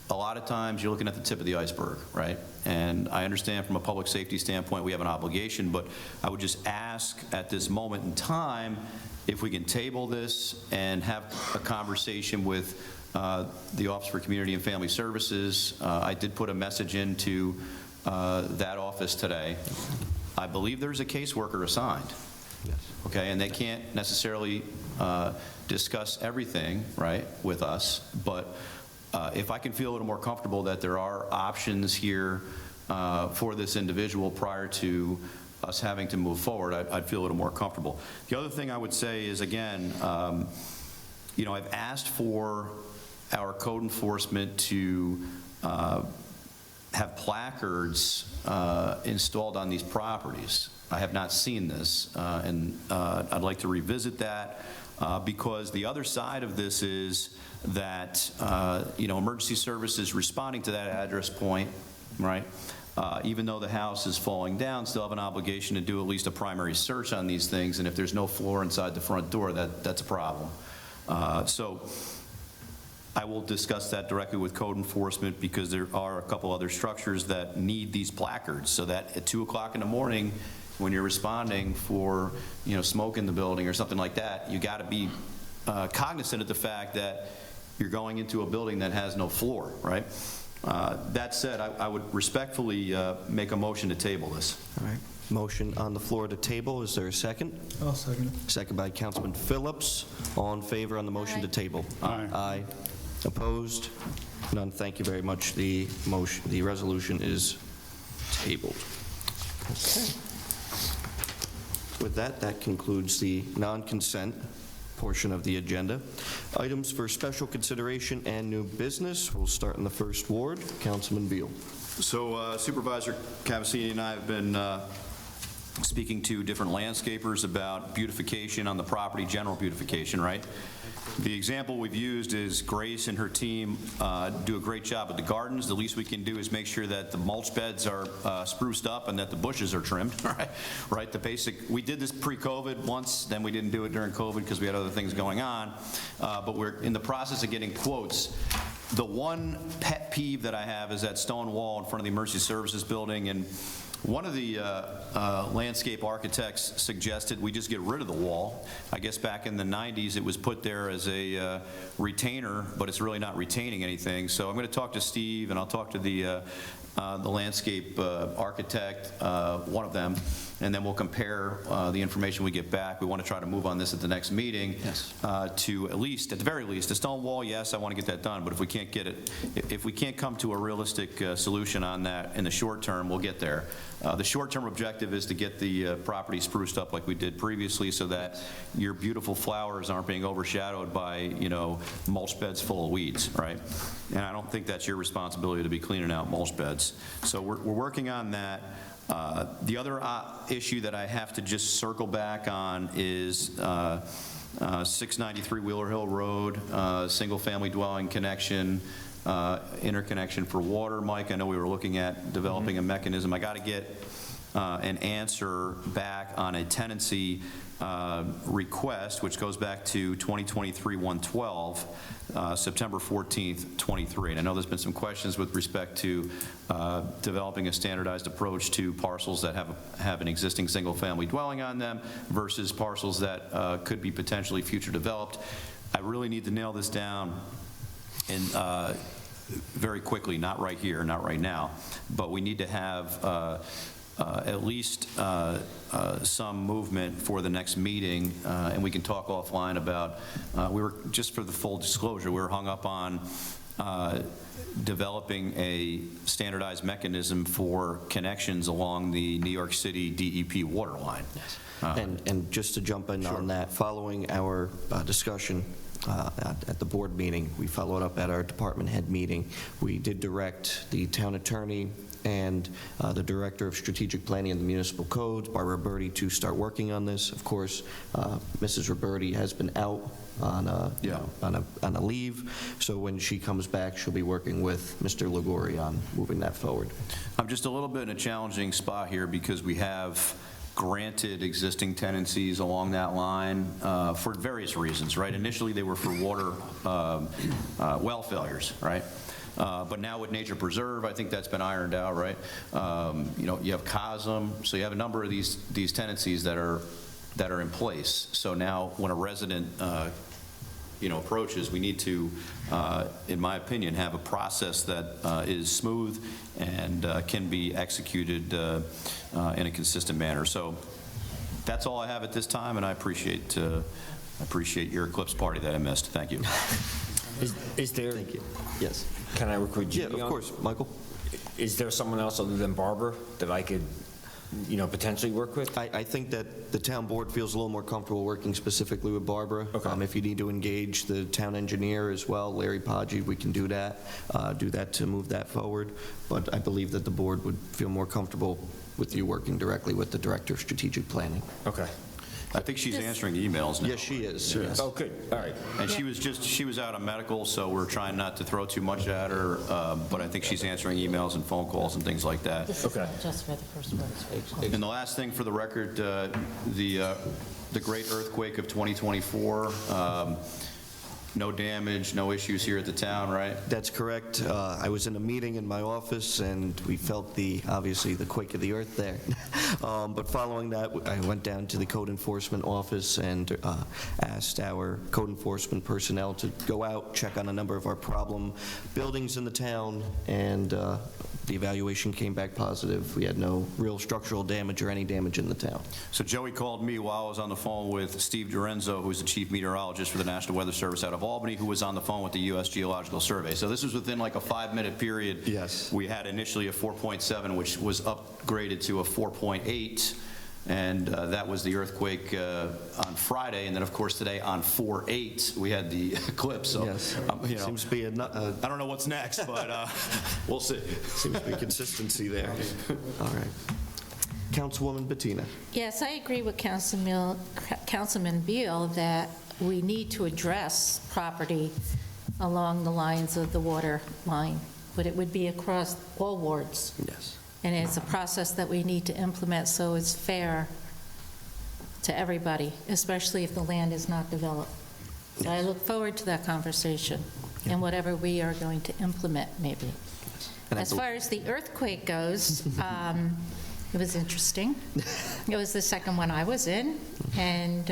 Speaker 8: a lot of times you're looking at the tip of the iceberg, right? And I understand from a public safety standpoint we have an obligation, but I would just ask at this moment in time if we can table this and have a conversation with the Office for Community and Family Services. I did put a message into that office today. I believe there's a caseworker assigned.
Speaker 3: Yes.
Speaker 8: Okay, and they can't necessarily discuss everything, right, with us, but if I can feel a little more comfortable that there are options here for this individual prior to us having to move forward, I'd feel a little more comfortable. The other thing I would say is, again, I've asked for our code enforcement to have placards installed on these properties. I have not seen this, and I'd like to revisit that because the other side of this is that, emergency services responding to that address point, right? Even though the house is falling down, still have an obligation to do at least a primary search on these things, and if there's no floor inside the front door, that's a problem. So I will discuss that directly with code enforcement because there are a couple other structures that need these placards so that at 2 o'clock in the morning when you're responding for, smoke in the building or something like that, you got to be cognizant of the fact that you're going into a building that has no floor, right? That said, I would respectfully make a motion to table this.
Speaker 3: All right. Motion on the floor to table. Is there a second?
Speaker 10: I'll second it.
Speaker 3: Second by Councilman Phillips. All in favor on the motion
Speaker 4: Aye.
Speaker 3: to table?
Speaker 5: Aye.
Speaker 3: Aye. Opposed? None. Thank you very much. The resolution is tabled. Okay. With that concludes the non-consent portion of the agenda. Items for special consideration and new business. We'll start in the first ward. Councilman Beal.
Speaker 8: So Supervisor Cavassini and I have been speaking to different landscapers about beautification on the property, general beautification, right? The example we've used is Grace and her team do a great job with the gardens. The least we can do is make sure that the mulch beds are spruced up and that the bushes are trimmed, right? The basic, we did this pre-COVID once, then we didn't do it during COVID because we had other things going on, but we're in the process of getting quotes. The one pet peeve that I have is that stone wall in front of the Emergency Services building, and one of the landscape architects suggested we just get rid of the wall. I guess back in the 90s it was put there as a retainer, but it's really not retaining anything. So I'm going to talk to Steve and I'll talk to the landscape architect, one of them, and then we'll compare the information we get back. We want to try to move on this at the next meeting.
Speaker 3: Yes.
Speaker 8: To at the very least, a stone wall, yes, I want to get that done, but if we can't get it, if we can't come to a realistic solution on that in the short term, we'll get there. The short-term objective is to get the property spruced up like we did previously so that your beautiful flowers aren't being overshadowed by, mulch beds full of weeds, right? And I don't think that's your responsibility to be cleaning out mulch beds. So we're working on that. The other issue that I have to just circle back on is 693 Wheeler Hill Road, single-family dwelling connection, interconnection for water. Mike, I know we were looking at developing a mechanism. I got to get an answer back on a tenancy request, which goes back to 2023-112, September 14th, 23. And I know there's been some questions with respect to developing a standardized approach to parcels that have an existing single-family dwelling on them versus parcels that could be potentially future developed. I really need to nail this down and very quickly, not right here, not right now, but we need to have at least some movement for the next meeting, and we can talk offline about, we were, just for the full disclosure, we were hung up on developing a standardized mechanism for connections along the New York City DEP water line.
Speaker 3: And just to jump in on that, following our discussion at the board meeting, we followed up at our department head meeting. We did direct the town attorney and the director of strategic planning and the municipal codes, Barbara Roberti, to start working on this. Of course, Mrs. Roberti has been out on a leave, so when she comes back, she'll be working with Mr. Ligori on moving that forward.
Speaker 8: I'm just a little bit in a challenging spot here because we have granted existing tenancies along that line for various reasons, right? Initially, they were for water well failures, right? But now with Nature Preserve, I think that's been ironed out, right? You know, you have COSM, so you have a number of these tenancies that are in place. So now when a resident you know, approaches, we need to, in my opinion, have a process that is smooth and can be executed in a consistent manner. So that's all I have at this time, and I appreciate your Eclipse party that I missed. Thank you.
Speaker 12: Is there?
Speaker 3: Thank you. Yes.
Speaker 12: Can I work with you?
Speaker 3: Yeah, of course. Michael?
Speaker 12: Is there someone else other than Barbara that I could, you know, potentially work with?
Speaker 3: I think that the town board feels a little more comfortable working specifically with Barbara.
Speaker 12: Okay.
Speaker 3: If you need to engage the town engineer as well, Larry Podgy, we can do that to move that forward. But I believe that the board would feel more comfortable with you working directly with the director of strategic planning.
Speaker 12: Okay.
Speaker 8: I think she's answering emails now.
Speaker 3: Yes, she is. Yes.
Speaker 12: Oh, good. All right.
Speaker 8: And she was out on medical, so we're trying not to throw too much at her, but I think she's answering emails and phone calls and things like that.
Speaker 4: This is just for the first one.
Speaker 8: And the last thing for the record, the great earthquake of 2024, no damage, no issues here at the town, right?
Speaker 3: That's correct. I was in a meeting in my office, and we felt obviously the quake of the earth there. But following that, I went down to the code enforcement office and asked our code enforcement personnel to go out, check on a number of our problem buildings in the town, and the evaluation came back positive. We had no real structural damage or any damage in the town.
Speaker 8: So Joey called me while I was on the phone with Steve Dorenzo, who's the chief meteorologist for the National Weather Service out of Albany, who was on the phone with the U.S. Geological Survey. So this was within like a 5-minute period.
Speaker 3: Yes.
Speaker 8: We had initially a 4.7, which was upgraded to a 4.8. And that was the earthquake on Friday. And then, of course, today on 4/8, we had the eclipse. So,
Speaker 3: Yes.
Speaker 8: you know,
Speaker 3: Seems to be
Speaker 8: I don't know what's next, but we'll see.
Speaker 3: seems to be consistency there. All right. Councilwoman Bettina.
Speaker 4: Yes, I agree with Councilman Beal that we need to address property along the lines of the water line, but it would be across all wards.
Speaker 3: Yes.
Speaker 4: And it's a process that we need to implement so it's fair to everybody, especially if the land is not developed. So I look forward to that conversation and whatever we are going to implement, maybe. As far as the earthquake goes, it was interesting. It was the second one I was in, and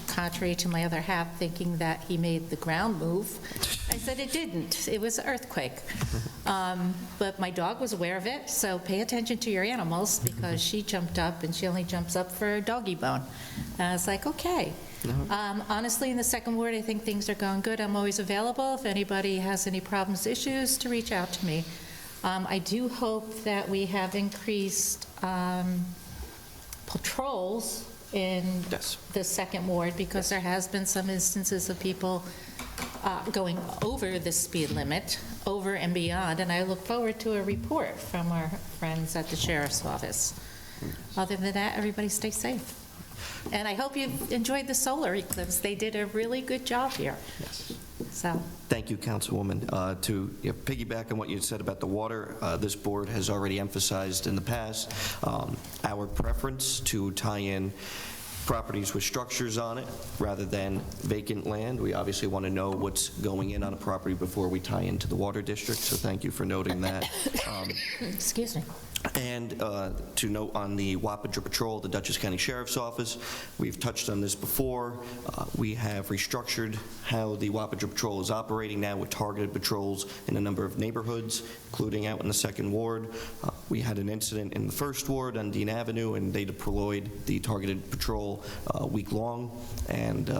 Speaker 4: contrary to my other half thinking that he made the ground move, I said it didn't. It was an earthquake. But my dog was aware of it, so pay attention to your animals, because she jumped up, and she only jumps up for a doggy bone. And I was like, okay. Honestly, in the second ward, I think things are going good. I'm always available if anybody has any problems, issues, to reach out to me. I do hope that we have increased patrols in the second ward, because there has been some instances of people going over the speed limit, over and beyond, and I look forward to a report from our friends at the Sheriff's Office. Other than that, everybody stay safe. And I hope you've enjoyed the solar eclipse. They did a really good job here.
Speaker 3: Yes.
Speaker 4: So.
Speaker 3: Thank you, Councilwoman. To piggyback on what you said about the water, this board has already emphasized in the past our preference to tie in properties with structures on it rather than vacant land. We obviously want to know what's going in on a property before we tie into the water district, so thank you for noting that.
Speaker 4: Excuse me.
Speaker 3: And to note on the Wappinger Patrol, the Dutchess County Sheriff's Office, we've touched on this before. We have restructured how the Wappinger Patrol is operating now with targeted patrols in a number of neighborhoods, including out in the second ward. We had an incident in the first ward on Dean Avenue, and they deployed the targeted patrol week-long, and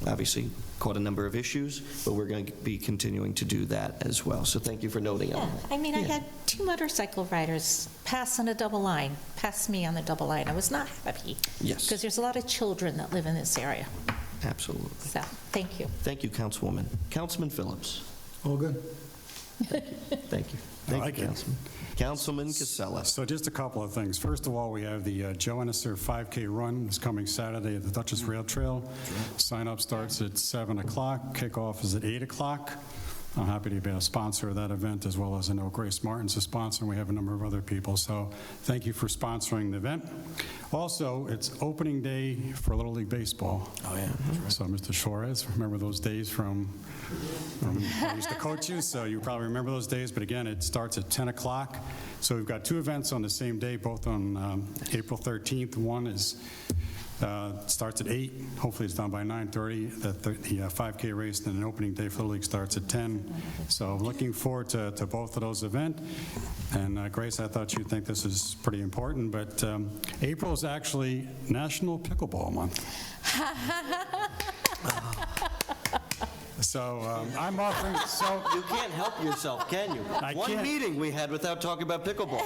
Speaker 3: obviously caught a number of issues, but we're going to be continuing to do that as well. So thank you for noting on
Speaker 4: Yeah,
Speaker 3: that.
Speaker 4: I mean, I had 2 motorcycle riders pass on a double line, pass me on the double line. I was not happy.
Speaker 3: Yes.
Speaker 4: Because there's a lot of children that live in this area.
Speaker 3: Absolutely.
Speaker 4: So, thank you.
Speaker 3: Thank you, Councilwoman. Councilman Phillips.
Speaker 10: All good?
Speaker 3: Thank you.
Speaker 5: I
Speaker 3: Thank
Speaker 5: like
Speaker 3: you,
Speaker 5: it.
Speaker 3: Councilman. Councilman Casella.
Speaker 5: So just a couple of things. First of all, we have the Joe Ennisser 5K run this coming Saturday at the Dutchess Rail Trail. Sign-up starts at 7 o'clock. Kickoff is at 8 o'clock. I'm happy to be a sponsor of that event, as well as I know Grace Martin's a sponsor, and we have a number of other people. So thank you for sponsoring the event. Also, it's opening day for Little League Baseball.
Speaker 3: Oh, yeah.
Speaker 5: So, Mr. Suarez, remember those days from I used to coach you, so you probably remember those days. But again, it starts at 10 o'clock. So we've got 2 events on the same day, both on April 13th. One is starts at 8. Hopefully it's done by 9:30. The 5K race, and an opening day for the league starts at 10. So looking forward to both of those events. And Grace, I thought you'd think this is pretty important, but April is actually National Pickleball Month. So I'm offering, so
Speaker 3: You can't help yourself, can you?
Speaker 5: I
Speaker 3: One
Speaker 5: can't.
Speaker 3: meeting we had without talking about pickleball.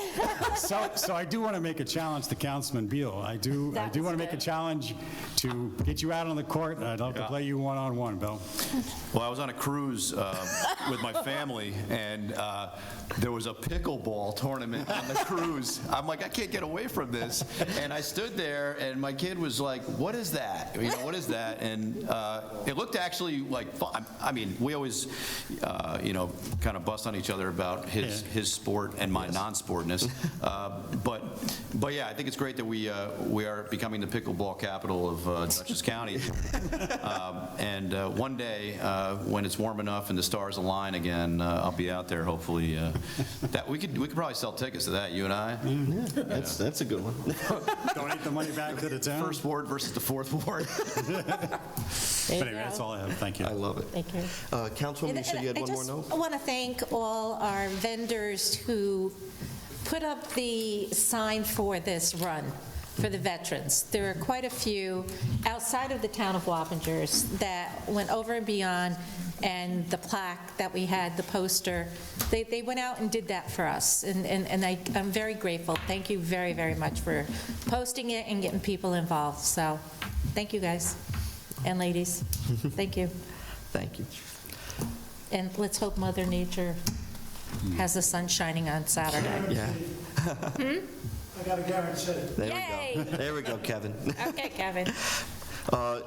Speaker 5: So I do want to make a challenge to Councilman Beal. I do want to make a challenge to get you out on the court. I'd love to play you one-on-one, Bill.
Speaker 8: Well, I was on a cruise with my family, and there was a pickleball tournament on the cruise. I'm like, I can't get away from this. And I stood there, and my kid was like, what is that? You know, what is that? And it looked actually like fun. I mean, we always, kind of bust on each other about his sport and my non-sportness. But yeah, I think it's great that we are becoming the pickleball capital of Dutchess County. And one day, when it's warm enough and the stars align again, I'll be out there. Hopefully, that we could probably sell tickets to that. You and I.
Speaker 3: Yeah, that's a good one.
Speaker 5: Donate the money back to the town.
Speaker 8: First ward versus the fourth ward.
Speaker 5: But anyway, that's all I have. Thank you.
Speaker 3: I love it.
Speaker 4: Thank you.
Speaker 3: Councilwoman, you said you had one more note?
Speaker 4: I want to thank all our vendors who put up the sign for this run for the veterans. There are quite a few outside of the town of Wappingers that went over and beyond, and the plaque that we had, the poster, they went out and did that for us, and I'm very grateful. Thank you very, very much for posting it and getting people involved. So thank you, guys and ladies. Thank you.
Speaker 3: Thank you.
Speaker 4: And let's hope Mother Nature has the sun shining on Saturday.
Speaker 3: Yeah.
Speaker 10: I got a guarantee.
Speaker 3: There
Speaker 4: Yay.
Speaker 3: we go. There we go, Kevin.
Speaker 4: Okay, Kevin.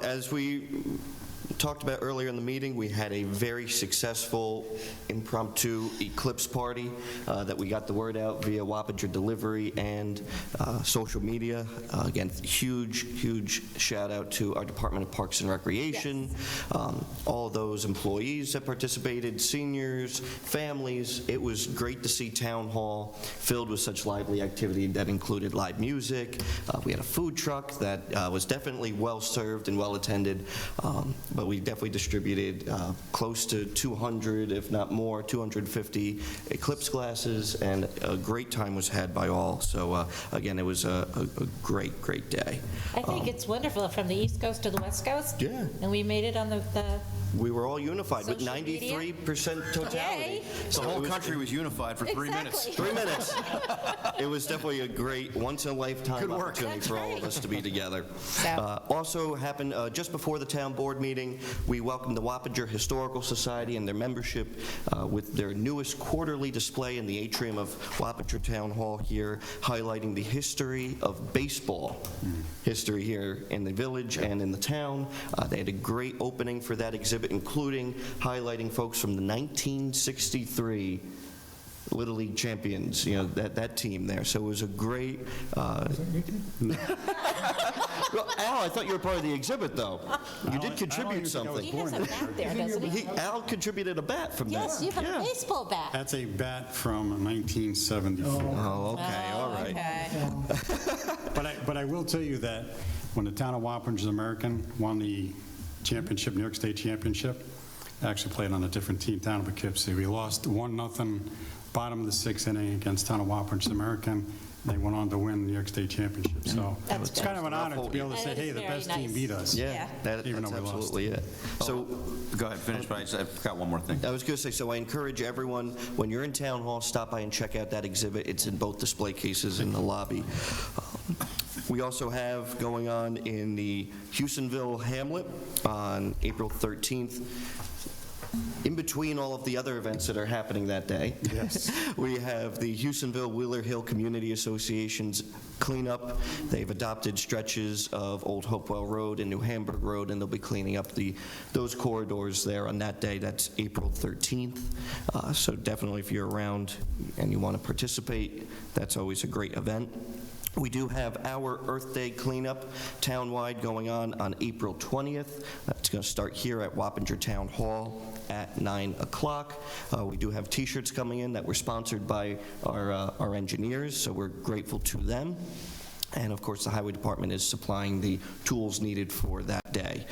Speaker 3: As we talked about earlier in the meeting, we had a very successful impromptu eclipse party that we got the word out via Wappinger Delivery and social media. Again, huge shout out to our Department of Parks and Recreation, all those employees that participated, seniors, families. It was great to see Town Hall filled with such lively activity that included live music. We had a food truck that was definitely well served and well attended. But we definitely distributed close to 200, if not more, 250 eclipse glasses, and a great time was had by all. So again, it was a great day.
Speaker 4: I think it's wonderful from the East Coast to the West Coast.
Speaker 3: Yeah.
Speaker 4: And we made it on the
Speaker 3: We were all unified with
Speaker 4: Social media?
Speaker 3: 93% totality.
Speaker 4: Yay.
Speaker 3: So
Speaker 8: The
Speaker 3: it
Speaker 8: whole
Speaker 3: was-
Speaker 8: country was unified for 3 minutes.
Speaker 4: Exactly.
Speaker 3: 3 minutes. It was definitely a great once-in-a-lifetime
Speaker 8: Good work.
Speaker 3: opportunity for all of us to be together.
Speaker 4: So-
Speaker 3: Also happened just before the town board meeting, we welcomed the Wappinger Historical Society and their membership with their newest quarterly display in the atrium of Wappinger Town Hall here, highlighting the history of baseball, history here in the village and in the town. They had a great opening for that exhibit, including highlighting folks from the 1963 Little League champions, that team there. So it was a great... Well, Al, I thought you were part of the exhibit, though. You did contribute something.
Speaker 4: He has a bat there, doesn't he?
Speaker 3: Al contributed a bat from that.
Speaker 4: Yes, you have a baseball bat.
Speaker 5: That's a bat from 1974.
Speaker 3: Oh, okay, all right.
Speaker 4: Okay.
Speaker 5: But I will tell you that when the town of Wappingers American won the championship, New York State Championship, actually played on a different team, town of Poughkeepsie. We lost 1-0, bottom of the 6th inning against town of Wappingers American. They went on to win the New York State Championship, so
Speaker 4: That's
Speaker 5: it's
Speaker 4: good.
Speaker 5: kind of an honor to be able to say, hey, the best team beat us.
Speaker 3: Yeah,
Speaker 5: Even
Speaker 3: that's
Speaker 5: though we lost.
Speaker 3: absolutely it. So,
Speaker 8: Go ahead, finish, but I've got one more thing.
Speaker 3: I was going to say, so I encourage everyone, when you're in Town Hall, stop by and check out that exhibit. It's in both display cases in the lobby. We also have going on in the Houstonville Hamlet on April 13th. In between all of the other events that are happening that day, we have the Houstonville Wheeler Hill Community Association's cleanup. They've adopted stretches of Old Hopewell Road and New Hamburg Road, and they'll be cleaning up those corridors there on that day. That's April 13th. So definitely, if you're around and you want to participate, that's always a great event. We do have our Earth Day cleanup townwide going on April 20th. That's going to start here at Wappinger Town Hall at 9 o'clock. We do have T-shirts coming in that were sponsored by our engineers, so we're grateful to them. And of course, the Highway Department is supplying the tools needed for that day.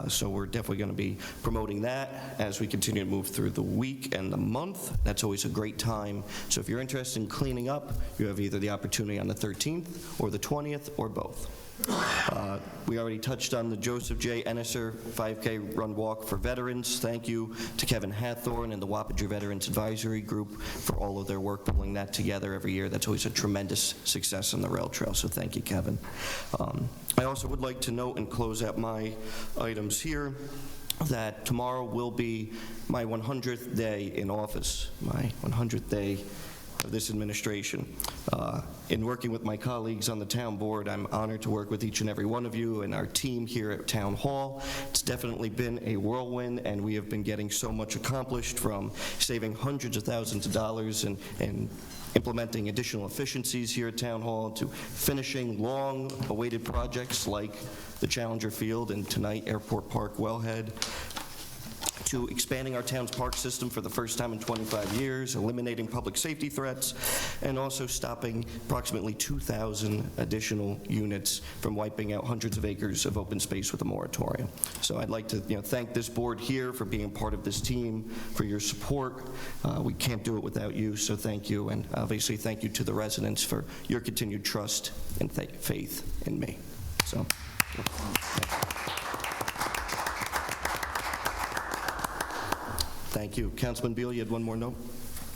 Speaker 3: So we're definitely going to be promoting that as we continue to move through the week and the month. That's always a great time. So if you're interested in cleaning up, you have either the opportunity on the 13th or the 20th or both. We already touched on the Joseph J. Ennisser 5K Run Walk for Veterans. Thank you to Kevin Hathorn and the Wappinger Veterans Advisory Group for all of their work pulling that together every year. That's always a tremendous success on the rail trail, so thank you, Kevin. I also would like to note and close out my items here that tomorrow will be my 100th day in office, my 100th day of this administration. In working with my colleagues on the town board, I'm honored to work with each and every one of you and our team here at Town Hall. It's definitely been a whirlwind, and we have been getting so much accomplished, from saving hundreds of thousands of dollars and implementing additional efficiencies here at Town Hall, to finishing long-awaited projects like the Challenger Field and tonight Airport Park Wellhead, to expanding our town's park system for the first time in 25 years, eliminating public safety threats, and also stopping approximately 2,000 additional units from wiping out hundreds of acres of open space with a moratorium. So I'd like to thank this board here for being part of this team, for your support. We can't do it without you, so thank you. And obviously, thank you to the residents for your continued trust and faith in me. So. Thank you. Councilman Beal, you had one more note?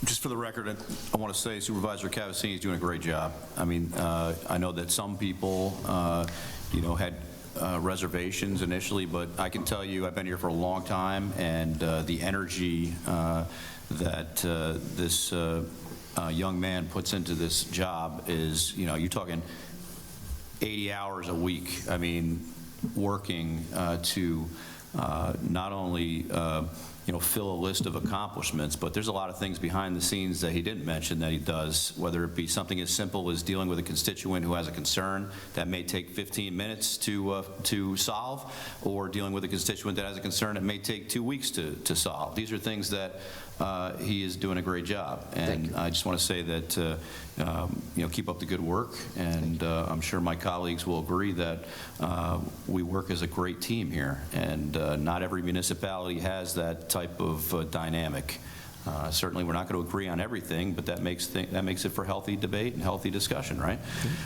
Speaker 8: Just for the record, I want to say Supervisor Cavazzini is doing a great job. I mean, I know that some people, had reservations initially, but I can tell you I've been here for a long time, and the energy that this young man puts into this job is, you're talking 80 hours a week. I mean, working to not only fill a list of accomplishments, but there's a lot of things behind the scenes that he didn't mention that he does, whether it be something as simple as dealing with a constituent who has a concern that may take 15 minutes to solve, or dealing with a constituent that has a concern that may take 2 weeks to solve. These are things that he is doing a great job, and I just want to say that keep up the good work, and I'm sure my colleagues will agree that we work as a great team here, and not every municipality has that type of dynamic. Certainly, we're not going to agree on everything, but that makes it for healthy debate and healthy discussion, right?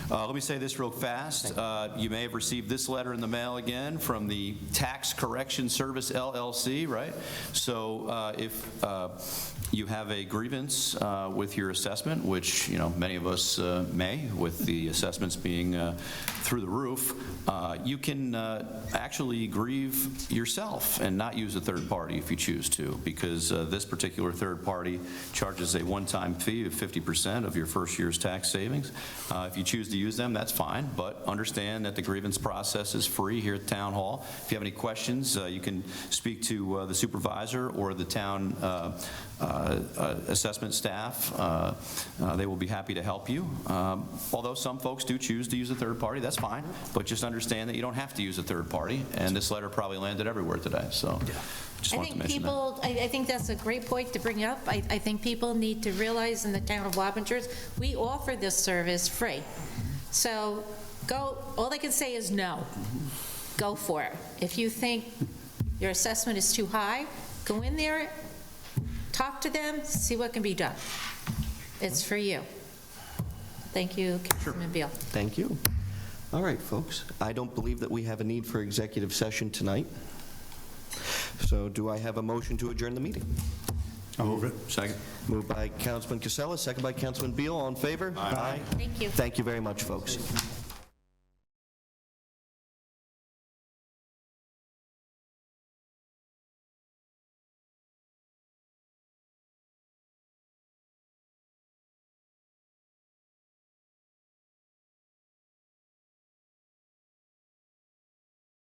Speaker 8: Let me say this real fast. You may have received this letter in the mail again from the Tax Correction Service, LLC, right? So if you have a grievance with your assessment, which many of us may, with the assessments being through the roof, you can actually grieve yourself and not use a third party if you choose to, because this particular third party charges a one-time fee of 50% of your first year's tax savings. If you choose to use them, that's fine, but understand that the grievance process is free here at Town Hall. If you have any questions, you can speak to the supervisor or the town assessment staff. They will be happy to help you. Although some folks do choose to use a third party, that's fine, but just understand that you don't have to use a third party, and this letter probably landed everywhere today, so just wanted to mention that.
Speaker 4: I think that's a great point to bring up. I think people need to realize in the town of Wappinger, we offer this service free. So all I can say is no. Go for it. If you think your assessment is too high, go in there, talk to them, see what can be done. It's for you. Thank you, Councilman Beal.
Speaker 3: Thank you. All right, folks. I don't believe that we have a need for executive session tonight. So do I have a motion to adjourn the meeting?
Speaker 5: I'll move it.
Speaker 3: Second. Moved by Councilman Casella, second by Councilman Beal. All in favor? Aye.
Speaker 4: Thank you.
Speaker 3: Thank you very much, folks.